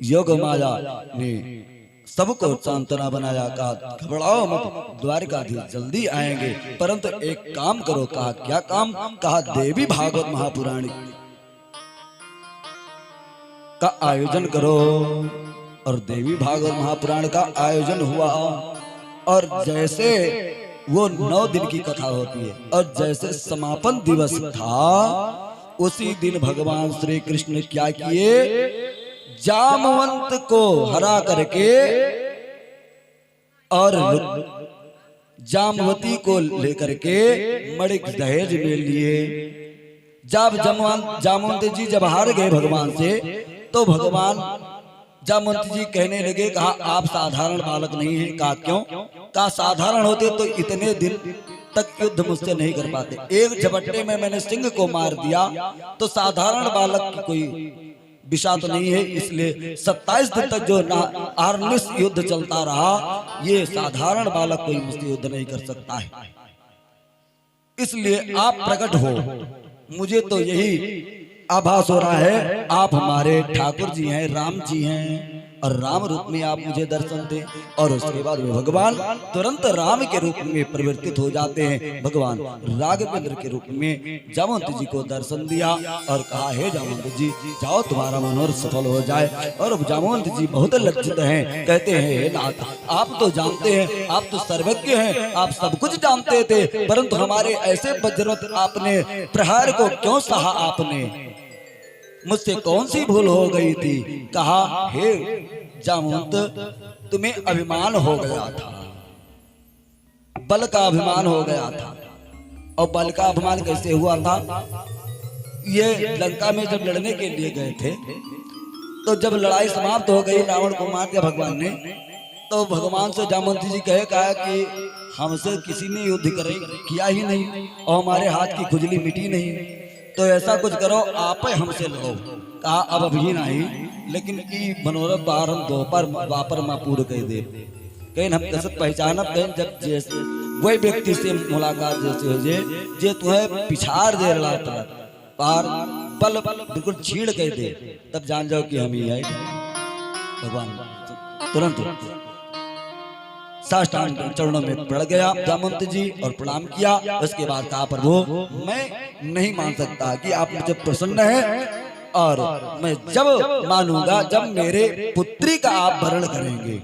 [SPEAKER 1] योग माया ने सबको सांत्वना बनाया, कहा घबराओ मत, द्वारिकाधीश जल्दी आएंगे, परंतु एक काम करो। कहा क्या काम? कहा देवी भागवत महापुराण का आयोजन करो। और देवी भागवत महापुराण का आयोजन हुआ और जैसे वो 9 दिन की कथा होती है और जैसे समापन दिवस था उसी दिन भगवान श्री कृष्ण क्या किए, जामवंत को हरा करके और जामवती को लेकर के मणिक दहेज में लिए। जब जामवंत जी जब हार गए भगवान से तो भगवान जामवंत जी कहने लगे, कहा आप साधारण बालक नहीं है। कहा क्यों? कहा साधारण होते तो इतने दिन तक युद्ध मुझसे नहीं कर पाते, एक झपट्टे में मैंने सिंह को मार दिया, तो साधारण बालक की कोई विषा तो नहीं है, इसलिए 27 दिन तक जो आर्निश युद्ध चलता रहा, ये साधारण बालक कोई मुझसे युद्ध नहीं कर सकता है। इसलिए आप प्रकट हो, मुझे तो यही आभास हो रहा है आप हमारे ठाकुर जी हैं, राम जी हैं और राम रूप में आप मुझे दर्शन दें। और उसके बाद में भगवान तुरंत राम के रूप में परिवर्तित हो जाते हैं। भगवान राघवेंद्र के रूप में जामवंत जी को दर्शन दिया और कहा, हे जामवंत जी जाओ, तुम्हारा मनोरथ सफल हो जाए। और जामवंत जी बहुत लज्जित हैं, कहते हैं, हे नाथ आप तो जानते हैं, आप तो सर्वज्ञ हैं, आप सब कुछ जानते थे, परंतु हमारे ऐसे वज्रवत आपने प्रहार को क्यों सहा? आपने मुझसे कौन सी भूल हो गई थी? कहा, हे जामवंत तुम्हें अभिमान हो गया था, बल का अभिमान हो गया था। और बल का अभिमान कैसे हुआ था? ये लंका में जब लड़ने के लिए गए थे तो जब लड़ाई समाप्त हो गई, रावण को मार दिया भगवान ने, तो भगवान से जामवंत जी कहा कि हमसे किसी ने युद्ध किया ही नहीं और हमारे हाथ की खुजली मिटी नहीं, तो ऐसा कुछ करो आप हमसे लड़ो। कहा अब अभी नहीं, लेकिन की मनोरथ बारम दोपहर वापर माँ पूर्ण कह दे, कहीं हम कसत पहचानब, कहीं जब जैसे वही व्यक्ति से मुलाकात जैसे हो जे जे तुम्हें पिछाड़ दे रहा था, पार पल बिल्कुल छीड़ कह दे, तब जान जाओ कि हम ही है। भगवान तुरंत साष्टांग चरणों में पड़ गया जामवंत जी और प्रणाम किया। उसके बाद कहा, प्रभु मैं नहीं मान सकता कि आप मुझे प्रसन्न है और मैं जब मानूंगा जब मेरे पुत्री का आप वरण करेंगे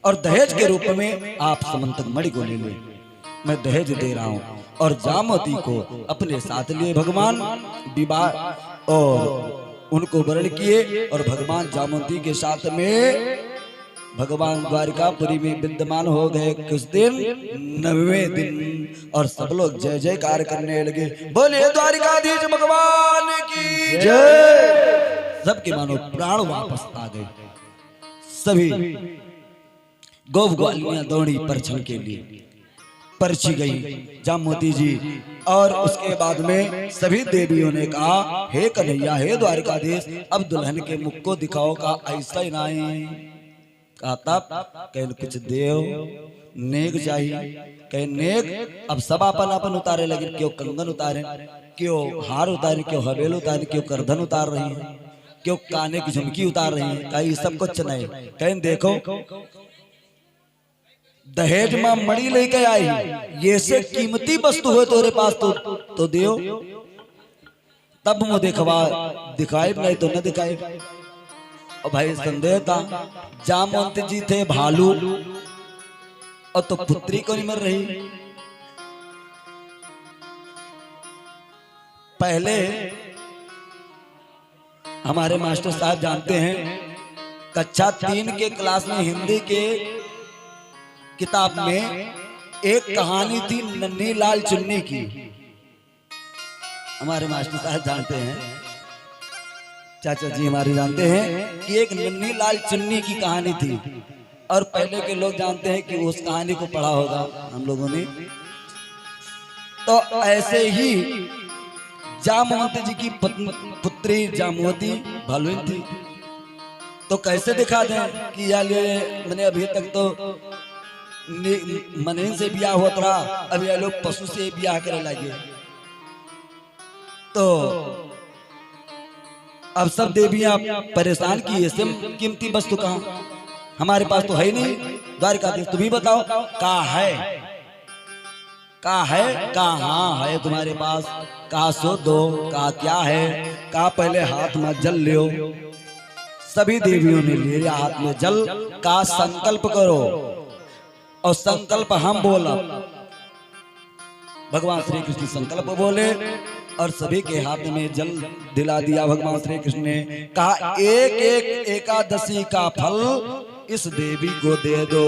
[SPEAKER 1] और दहेज के रूप में आप समंतक मणि को ले लें। मैं दहेज दे रहा हूं। और जामवती को अपने साथ लिए भगवान विवाह और उनको वरण किए और भगवान जामवती के साथ में भगवान द्वारिकापुरी में विद्यमान हो गए कुछ दिन, 9वें दिन। और सब लोग जय जयकार करने लगे, बोले द्वारिकाधीश भगवान की जय। सबके मानो प्राण वापस आ गए। सभी गौ ग्वालियां दौड़ी परछन के लिए, परछी गई जामवती जी। और उसके बाद में सभी देवियों ने कहा, हे कन्हैया, हे द्वारिकाधीश, अब दुल्हन के मुख को दिखाओ। का ऐसा ही नहीं कहा। तब कह कुछ देव नेक चाहिए। कह नेक। अब सब अपन अपन उतारे लगे, क्यों कंगन उतारे, क्यों हार उतारे, क्यों हवेल उतारे, क्यों करधन उतार रही है, क्यों काने की झुमकी उतार रही है। कहीं सब कुछ नहीं। कहीं देखो दहेज में मणि लेके आई, ये से कीमती वस्तु हो तेरे पास तो दियो। तब मुझे दिखाए नहीं तो न दिखाए। और भाई संदेह था, जामवंत जी थे भालू और तो पुत्री को नहीं मर रही। पहले हमारे मास्टर साहब जानते हैं, कक्षा 3 के क्लास में हिंदी के किताब में एक कहानी थी नन्ही लाल चुन्नी की। हमारे मास्टर साहब जानते हैं, चाचा जी हमारे जानते हैं कि एक नन्ही लाल चुन्नी की कहानी थी। और पहले के लोग जानते हैं कि उस कहानी को पढ़ा होगा हम लोगों ने। तो ऐसे ही जामवंत जी की पुत्री जामवती भालुन थी। तो कैसे दिखा दें कि यार मैंने अभी तक तो मनन से ब्याह होता रहा, अब ये लोग पशु से ब्याह करे लगे। तो अब सब देवियां परेशान की, ऐसे कीमती वस्तु कहाँ, हमारे पास तो है नहीं। द्वारिकाधीश तुम ही बताओ कहाँ है, कहाँ है, कहाँ है तुम्हारे पास, कहाँ सो दो, कहाँ क्या है, कहाँ पहले हाथ में जल लियो। सभी देवियों ने ले लिया हाथ में जल, का संकल्प करो। और संकल्प हम बोला, भगवान श्री कृष्ण संकल्प बोले और सभी के हाथ में जल दिला दिया। भगवान श्री कृष्ण ने कहा, एक एक एकादशी का फल इस देवी को दे दो।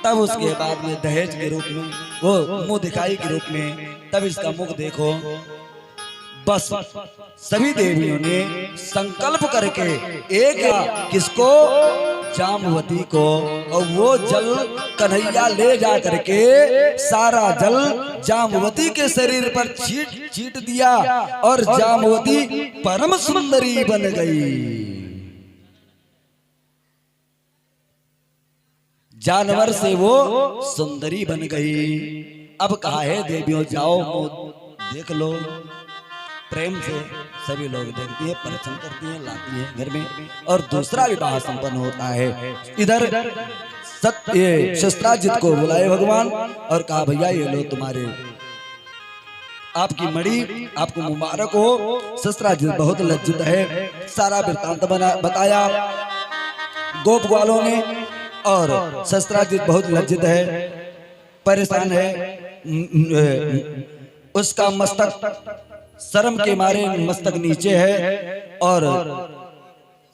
[SPEAKER 1] तब उसके बाद में दहेज के रूप में, वो मुंह दिखाई के रूप में, तब इसका मुख देखो। बस सभी देवियों ने संकल्प करके एक किसको, जामवती को, और वो जल कन्हैया ले जा करके सारा जल जामवती के शरीर पर छीट दिया और जामवती परम सुंदरी बन गई। जानवर से वो सुंदरी बन गई। अब कहा है देवियों जाओ देख लो। प्रेम से सभी लोग देखती है, परीक्षण करती है, लाती है घर में और दूसरा विवाह संपन्न होता है। इधर सत्य शस्त्राजित को बुलाए भगवान और कहा, भैया ये लो तुम्हारे आपकी मणि, आपको मुबारक हो। शस्त्राजित बहुत लज्जित है, सारा वृत्तांत बताया गोप ग्वालों ने। और शस्त्राजित बहुत लज्जित है, परेशान है, उसका मस्तक शर्म के मारे मस्तक नीचे है। और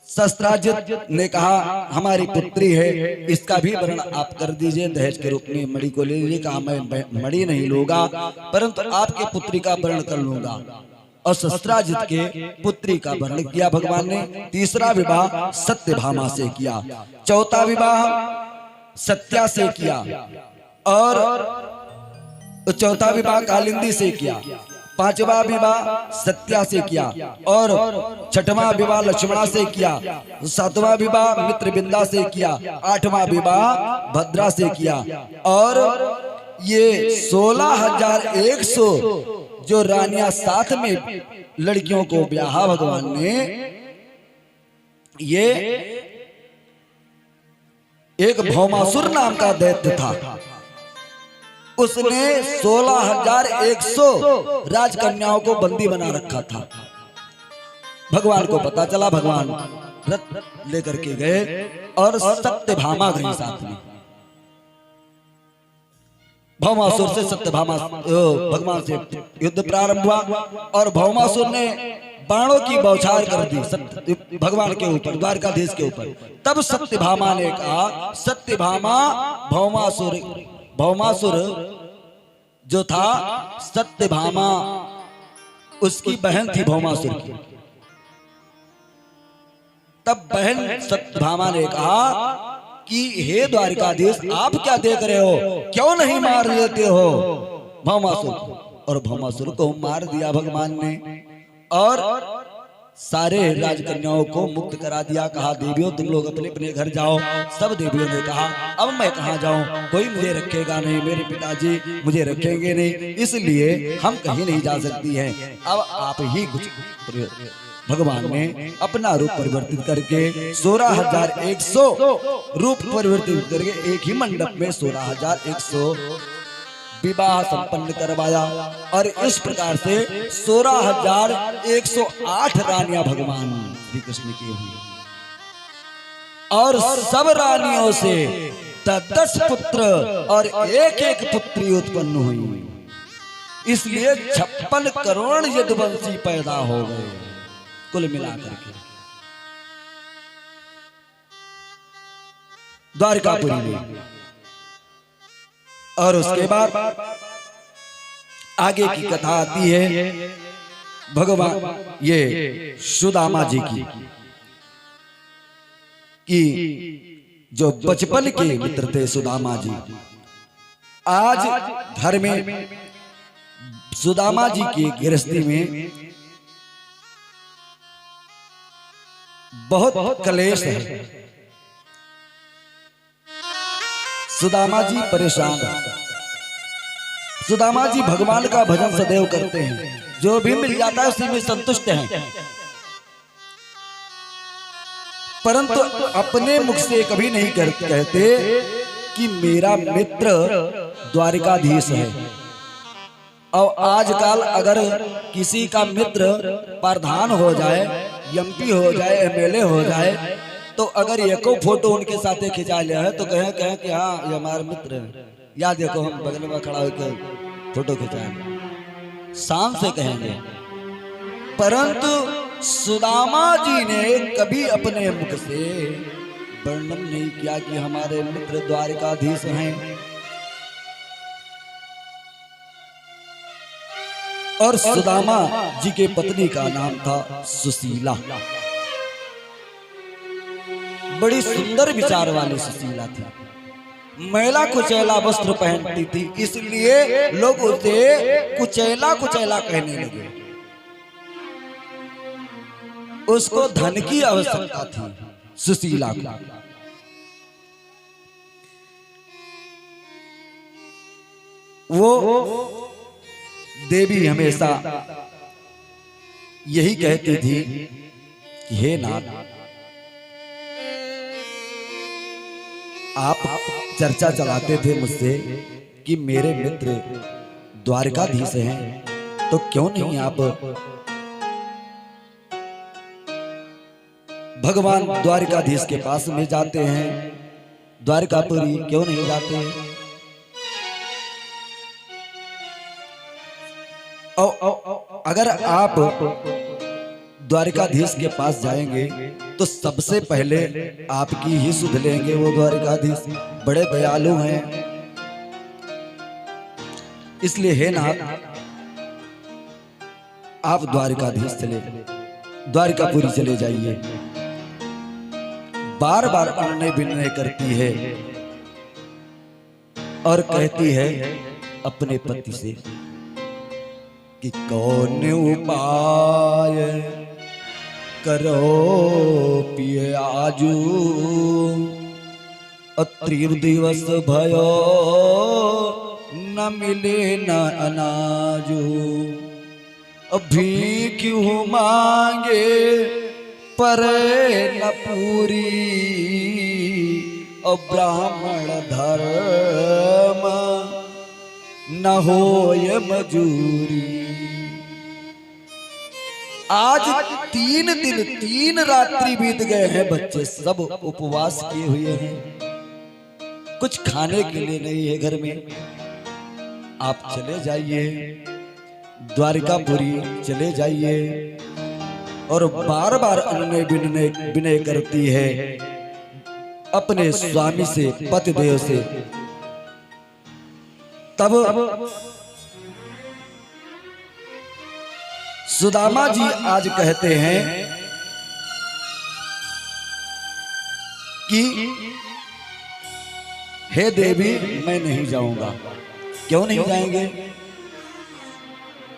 [SPEAKER 1] शस्त्राजित ने कहा, हमारी पुत्री है, इसका भी वर्ण आप कर दीजिए दहेज के रूप में। मणि को ले लीजिए। कहा, मैं मणि नहीं लूंगा, परंतु आपके पुत्री का वर्ण कर लूंगा। और शस्त्राजित के पुत्री का वर्ण किया भगवान ने। तीसरा विवाह सत्यभामा से किया, चौथा विवाह सत्या से किया, और चौथा विवाह कालिंदी से किया, पांचवा विवाह सत्या से किया, और छठवां विवाह लक्ष्मणा से किया, सातवां विवाह मित्रबिंदा से किया, आठवां विवाह भद्रा से किया। और ये 16,100 जो रानियां साथ में लड़कियों को ब्याह भगवान ने, ये एक भौमासुर नाम का दैत्य था। उसने 16,100 राजकन्याओं को बंदी बना रखा था। भगवान को पता चला, भगवान रथ लेकर के गए और सत्यभामा गई साथ में। भौमासुर से सत्यभामा भगवान से युद्ध प्रारंभ हुआ और भौमासुर ने बाणों की बौछार कर दी भगवान के ऊपर, द्वारकाधीश के ऊपर। तब सत्यभामा ने कहा, सत्यभामा भौमासुर जो था, सत्यभामा उसकी बहन थी भौमासुर की। तब बहन सत्यभामा ने कहा कि हे द्वारकाधीश, आप क्या देख रहे हो, क्यों नहीं मार देते हो भौमासुर को? और भौमासुर को मार दिया भगवान ने और सारे राजकन्याओं को मुक्त करा दिया। कहा, देवियों तुम लोग अपने अपने घर जाओ। सब देवियों ने कहा, अब मैं कहाँ जाऊं, कोई मुझे रखेगा नहीं, मेरे पिताजी मुझे रखेंगे नहीं, इसलिए हम कहीं नहीं जा सकती हैं। अब आप ही कुछ। भगवान ने अपना रूप परिवर्तित करके 16,100 रूप परिवर्तित करके एक ही मंडप में 16,100 विवाह संपन्न करवाया। और इस प्रकार से 16,108 रानियां भगवान श्री कृष्ण की हुई और सब रानियों से 10 पुत्र और एक एक पुत्री उत्पन्न हुई। इसलिए 56 करोड़ यदुवंशी पैदा हो गए कुल मिलाकर के द्वारकापुरी में। और उसके बाद आगे की कथा आती है भगवान ये सुदामा जी की, कि जो बचपन के मित्र थे सुदामा जी, आज घर में सुदामा जी की गृहस्थी में बहुत कलेश है। सुदामा जी परेशान हैं। सुदामा जी भगवान का भजन सदैव करते हैं, जो भी मिल जाता है उसी में संतुष्ट हैं, परंतु अपने मुख से कभी नहीं कहते कि मेरा मित्र द्वारिकाधीश है। और आजकल अगर किसी का मित्र प्रधान हो जाए, एमपी हो जाए, एमएलए हो जाए, तो अगर एको फोटो उनके साथ खिंचा लिया है तो कहें कि हाँ ये हमारे मित्र है, या देखो हम बगल में खड़ा होकर फोटो खिंचाएं, शान से कहेंगे। परंतु सुदामा जी ने कभी अपने मुख से वर्णन नहीं किया कि हमारे मित्र द्वारिकाधीश हैं। और सुदामा जी के पत्नी का नाम था सुशीला। बड़ी सुंदर विचार वाली सुशीला थी, मैला कुचैला वस्त्र पहनती थी, इसलिए लोग उसे कुचैला कुचैला कहने लगे। उसको धन की आवश्यकता थी सुशीला को। वो देवी हमेशा यही कहती थी कि हे नाथ, आप चर्चा चलाते थे मुझसे कि मेरे मित्र द्वारकाधीश हैं, तो क्यों नहीं आप भगवान द्वारकाधीश के पास में जाते हैं, द्वारकापुरी क्यों नहीं जाते? अगर आप द्वारकाधीश के पास जाएंगे तो सबसे पहले आपकी ही सुध लेंगे वो द्वारकाधीश, बड़े दयालु हैं। इसलिए हे नाथ, आप द्वारकाधीश द्वारकापुरी चले जाइए। बार बार अनय विनय करती है और कहती है अपने पति से कि कौन उपाय करो पिए आजू, त्रिदिवस भयो न मिले न अनाजू। अभी क्यों मांगे पर न पूरी, ब्राह्मण धर्म न हो ये मजूरी। आज 3 दिन 3 रात्रि बीत गए हैं, बच्चे सब उपवास किए हुए हैं, कुछ खाने के लिए नहीं है घर में। आप चले जाइए द्वारिकापुरी, चले जाइए। और बार बार अनुनय विनय करती है अपने स्वामी से, पतिदेव से। तब सुदामा जी आज कहते हैं कि हे देवी, मैं नहीं जाऊंगा। क्यों नहीं जाएंगे?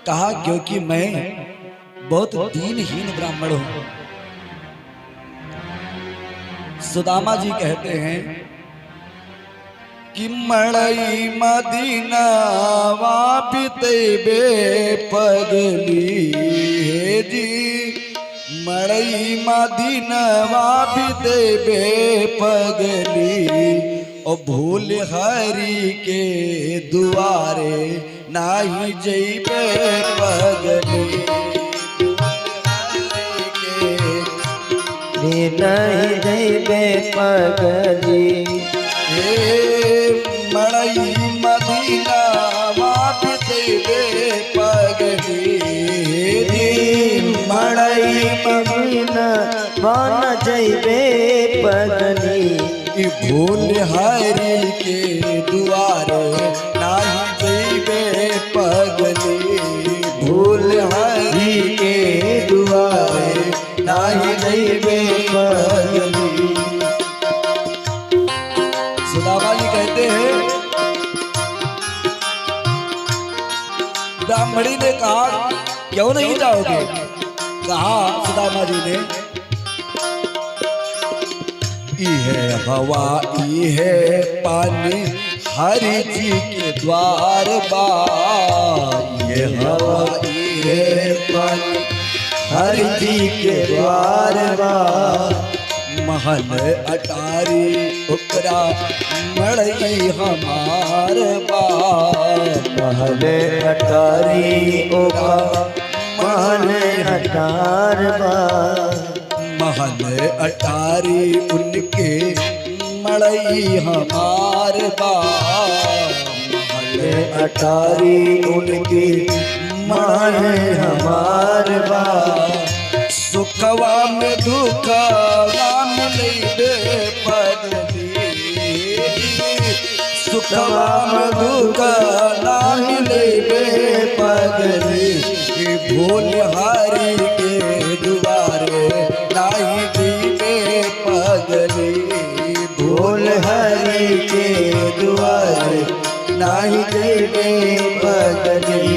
[SPEAKER 1] कहा क्योंकि मैं बहुत दीनहीन ब्राह्मण हूं। सुदामा जी कहते हैं कि मड़ई मदीना वापिते बे पगली हे जी, मड़ई मदीना वापिते बे पगली। ओ भूल हरि के दुआरे नाही जइबे पगली।
[SPEAKER 2] नहीं जइबे पगली।
[SPEAKER 1] मड़ई मदीना वापिते बे पगली।
[SPEAKER 2] मड़ई मदीना मान जइबे पगली।
[SPEAKER 1] भूल हरि के दुआरे नाही जइबे पगली।
[SPEAKER 2] भूल हरि के दुआरे नाही जइबे पगली।
[SPEAKER 1] सुदामा जी कहते हैं, ब्राह्मणी ने कहा क्यों नहीं जाओगे? कहा सुदामा जी ने, इहे हवा इहे पानी हरि जी के द्वार बा। ये हवा इहे पानी
[SPEAKER 2] हरि जी के द्वार बा।
[SPEAKER 1] महल अटारी ओकरा मड़ई हमार बा।
[SPEAKER 2] महल अटारी ओका महल अटार बा।
[SPEAKER 1] महल अटारी उनके मड़ई हमार बा।
[SPEAKER 2] महल अटारी उनकी महल हमार बा।
[SPEAKER 1] सुखवा में दुखवा मिलैबे पगली। सुखवा में दुख ना मिलैबे पगली। भूल हरि के दुआरे नाही जइबे पगली।
[SPEAKER 2] भूल हरि के दुआरे नाही जइबे पगली।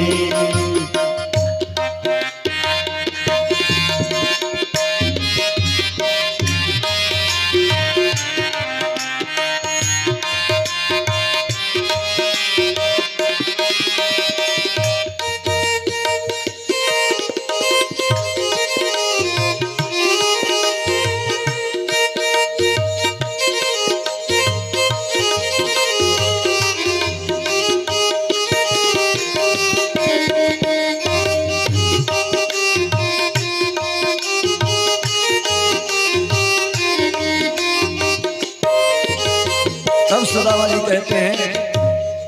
[SPEAKER 1] तब सुदामा जी कहते हैं,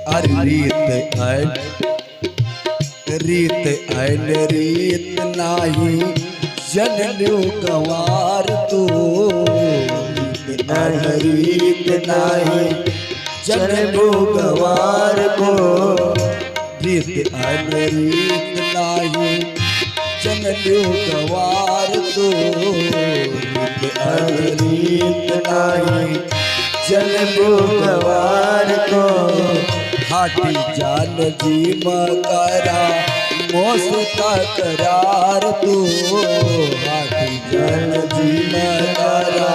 [SPEAKER 1] अरे रीत आयल रीत नाही जनल्यो गंवार तू।
[SPEAKER 2] रीत नाही जनल्यो गंवार को।
[SPEAKER 1] रीत आयल रीत नाही जनल्यो गंवार तू। रीत आयल
[SPEAKER 2] रीत नाही जनल्यो गंवार को।
[SPEAKER 1] हाटी जान जी मकरा मोस तकरार तू। हाटी जान जी मकरा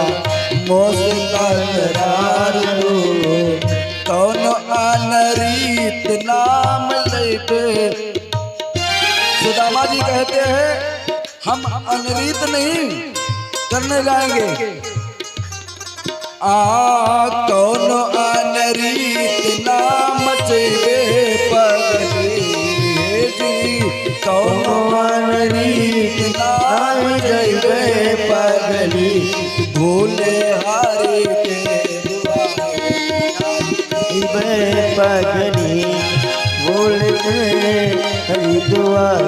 [SPEAKER 1] मोस तकरार तू। कौन अनरीत नाम लेते। सुदामा जी कहते हैं, हम अनरीत नहीं करने जाएंगे। कौन अनरीत नाम चेबे पर
[SPEAKER 2] कौन रीत नाई जइबे पगली
[SPEAKER 1] भोले हरि के
[SPEAKER 2] जइबे पगली बोलते हरिद्वार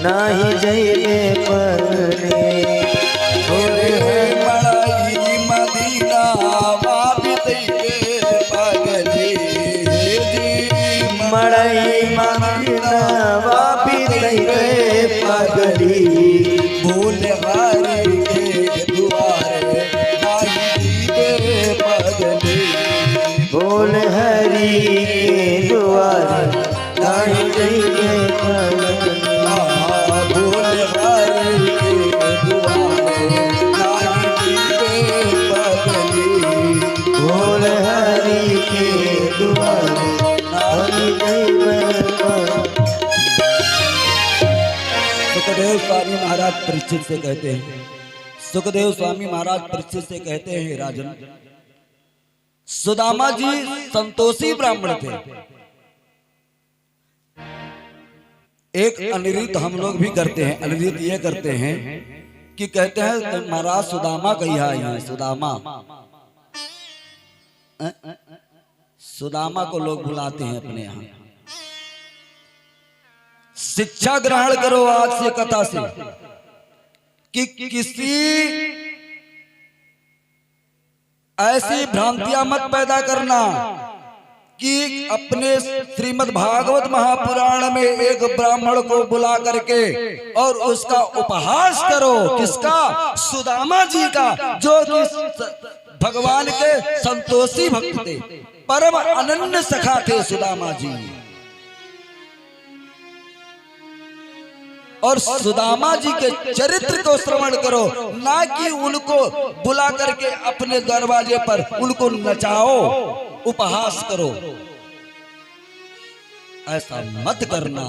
[SPEAKER 2] नाही जइबे पगली
[SPEAKER 1] मड़ई मदीना वापित के पगली
[SPEAKER 2] मड़ई मदीना वापित के पगली
[SPEAKER 1] भोले हरि के दुआरे नाई जइबे पगली
[SPEAKER 2] बोल हरि के द्वार नाही जइबे पगली
[SPEAKER 1] भोले हरि के दुआरे नाई जइबे पगली
[SPEAKER 2] बोल हरि के द्वार नाही जइबे पगली।
[SPEAKER 1] सुखदेव स्वामी महाराज परीक्षित से कहते हैं, सुखदेव स्वामी महाराज परीक्षित से कहते हैं, राजन सुदामा जी संतोषी ब्राह्मण थे। एक अनिरुद्ध हम लोग भी करते हैं, अनिरुद्ध ये करते हैं कि कहते हैं महाराज सुदामा कहीं आए हैं। सुदामा सुदामा को लोग बुलाते हैं अपने यहाँ। शिक्षा ग्रहण करो आज से कथा से कि किसी ऐसी भ्रांतियां मत पैदा करना कि अपने श्रीमद् भागवत महापुराण में एक ब्राह्मण को बुला करके और उसका उपहास करो। किसका? सुदामा जी का, जो कि भगवान के संतोषी भक्त थे, परम अनन्य सखा थे सुदामा जी। और सुदामा जी के चरित्र को श्रवण करो, ना कि उनको बुला करके अपने दरवाजे पर उनको नचाओ, उपहास करो। ऐसा मत करना।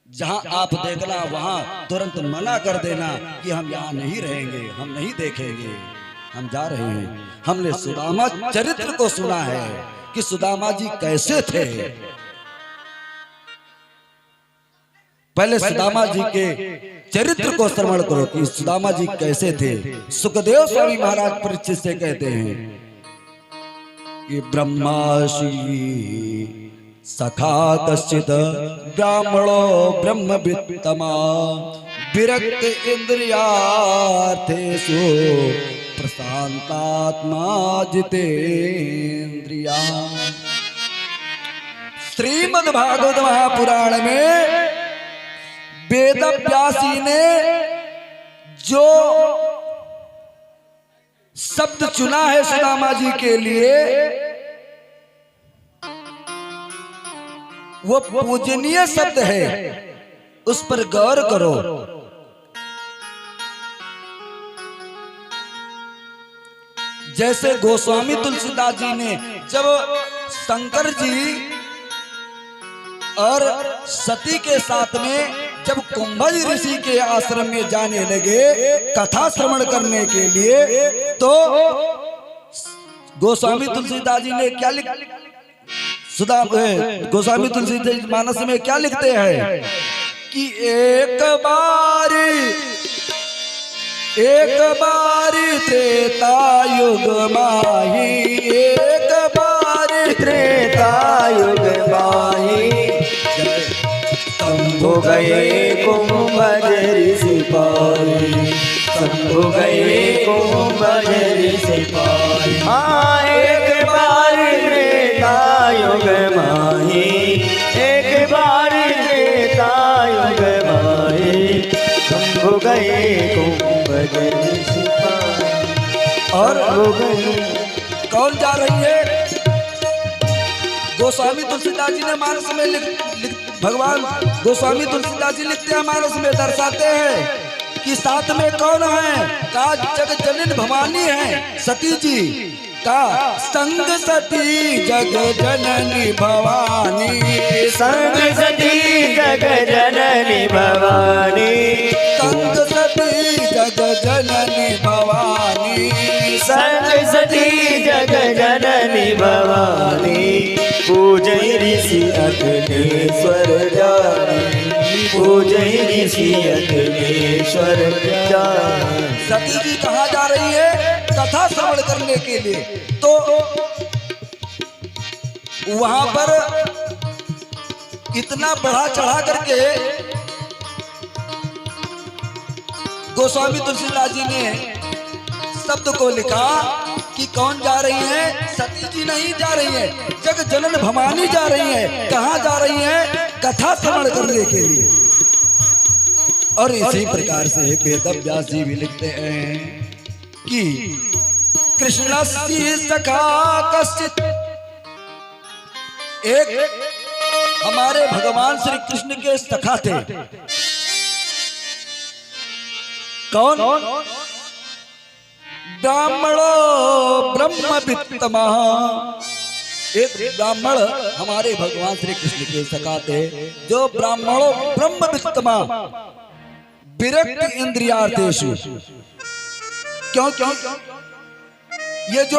[SPEAKER 1] जहां आप देखना वहां तुरंत मना कर देना कि हम यहां नहीं रहेंगे, हम नहीं देखेंगे, हम जा रहे हैं। हमने सुदामा चरित्र को सुना है कि सुदामा जी कैसे थे। पहले सुदामा जी के चरित्र को श्रवण करो कि सुदामा जी कैसे थे। सुखदेव स्वामी महाराज परीक्षित से कहते हैं कि ब्रह्माशी सखा कश्चित ब्राह्मणो ब्रह्मवित्तमा विरक्त इंद्रियार्थेषु प्रशांतात्मा जितेन्द्रिया। श्रीमद् भागवत महापुराण में वेद व्यासी ने जो शब्द चुना है सुदामा जी के लिए, वो पूजनीय शब्द है, उस पर गौर करो। जैसे गोस्वामी तुलसीदास जी ने जब शंकर जी और सती के साथ में जब कुंभज ऋषि के आश्रम में जाने लगे कथा श्रवण करने के लिए, तो गोस्वामी तुलसीदास जी ने क्या गोस्वामी तुलसीदास मानस में क्या लिखते हैं कि एक बार त्रेता युग माही, एक बार
[SPEAKER 2] त्रेता युग माही शंभु गए कुंभज ऋषि पाई, शंभु गए कुंभज ऋषि पाई। हाँ, एक बार त्रेता युग माही, एक बार त्रेता युग माही शंभु गए कुंभज ऋषि पाई।
[SPEAKER 1] और कौन जा रही है? गोस्वामी तुलसीदास जी ने मानस में भगवान गोस्वामी तुलसीदास जी लिखते हैं, मानस में दर्शाते हैं कि साथ में कौन है? का जग जननी भवानी है, सती जी का संग सती जग जननी भवानी,
[SPEAKER 2] संग सती जग जननी भवानी,
[SPEAKER 1] संग सती जग जननी भवानी,
[SPEAKER 2] संग सती जग जननी भवानी पूजय ऋषि अखिलेश्वर जाने, पूजय ऋषि अखिलेश्वर जाने।
[SPEAKER 1] सती जी कहाँ जा रही है? कथा श्रवण करने के लिए। तो वहां पर इतना बढ़ा चढ़ा करके गोस्वामी तुलसीदास जी ने शब्द को लिखा कि कौन जा रही है? सती जी नहीं जा रही है, जग जनन भवानी जा रही है। कहाँ जा रही है? कथा श्रवण करने के लिए। और इसी प्रकार से वेद व्यास जी भी लिखते हैं कि कृष्णस्य सखा कश्चित्, एक हमारे भगवान श्री कृष्ण के सखा थे। कौन? ब्राह्मणो ब्रह्मवित्तमा, एक ब्राह्मण हमारे भगवान श्री कृष्ण के सखा थे, जो ब्राह्मणों ब्रह्मवित्तमा विरक्त इंद्रियार्थेषु। क्यों? ये जो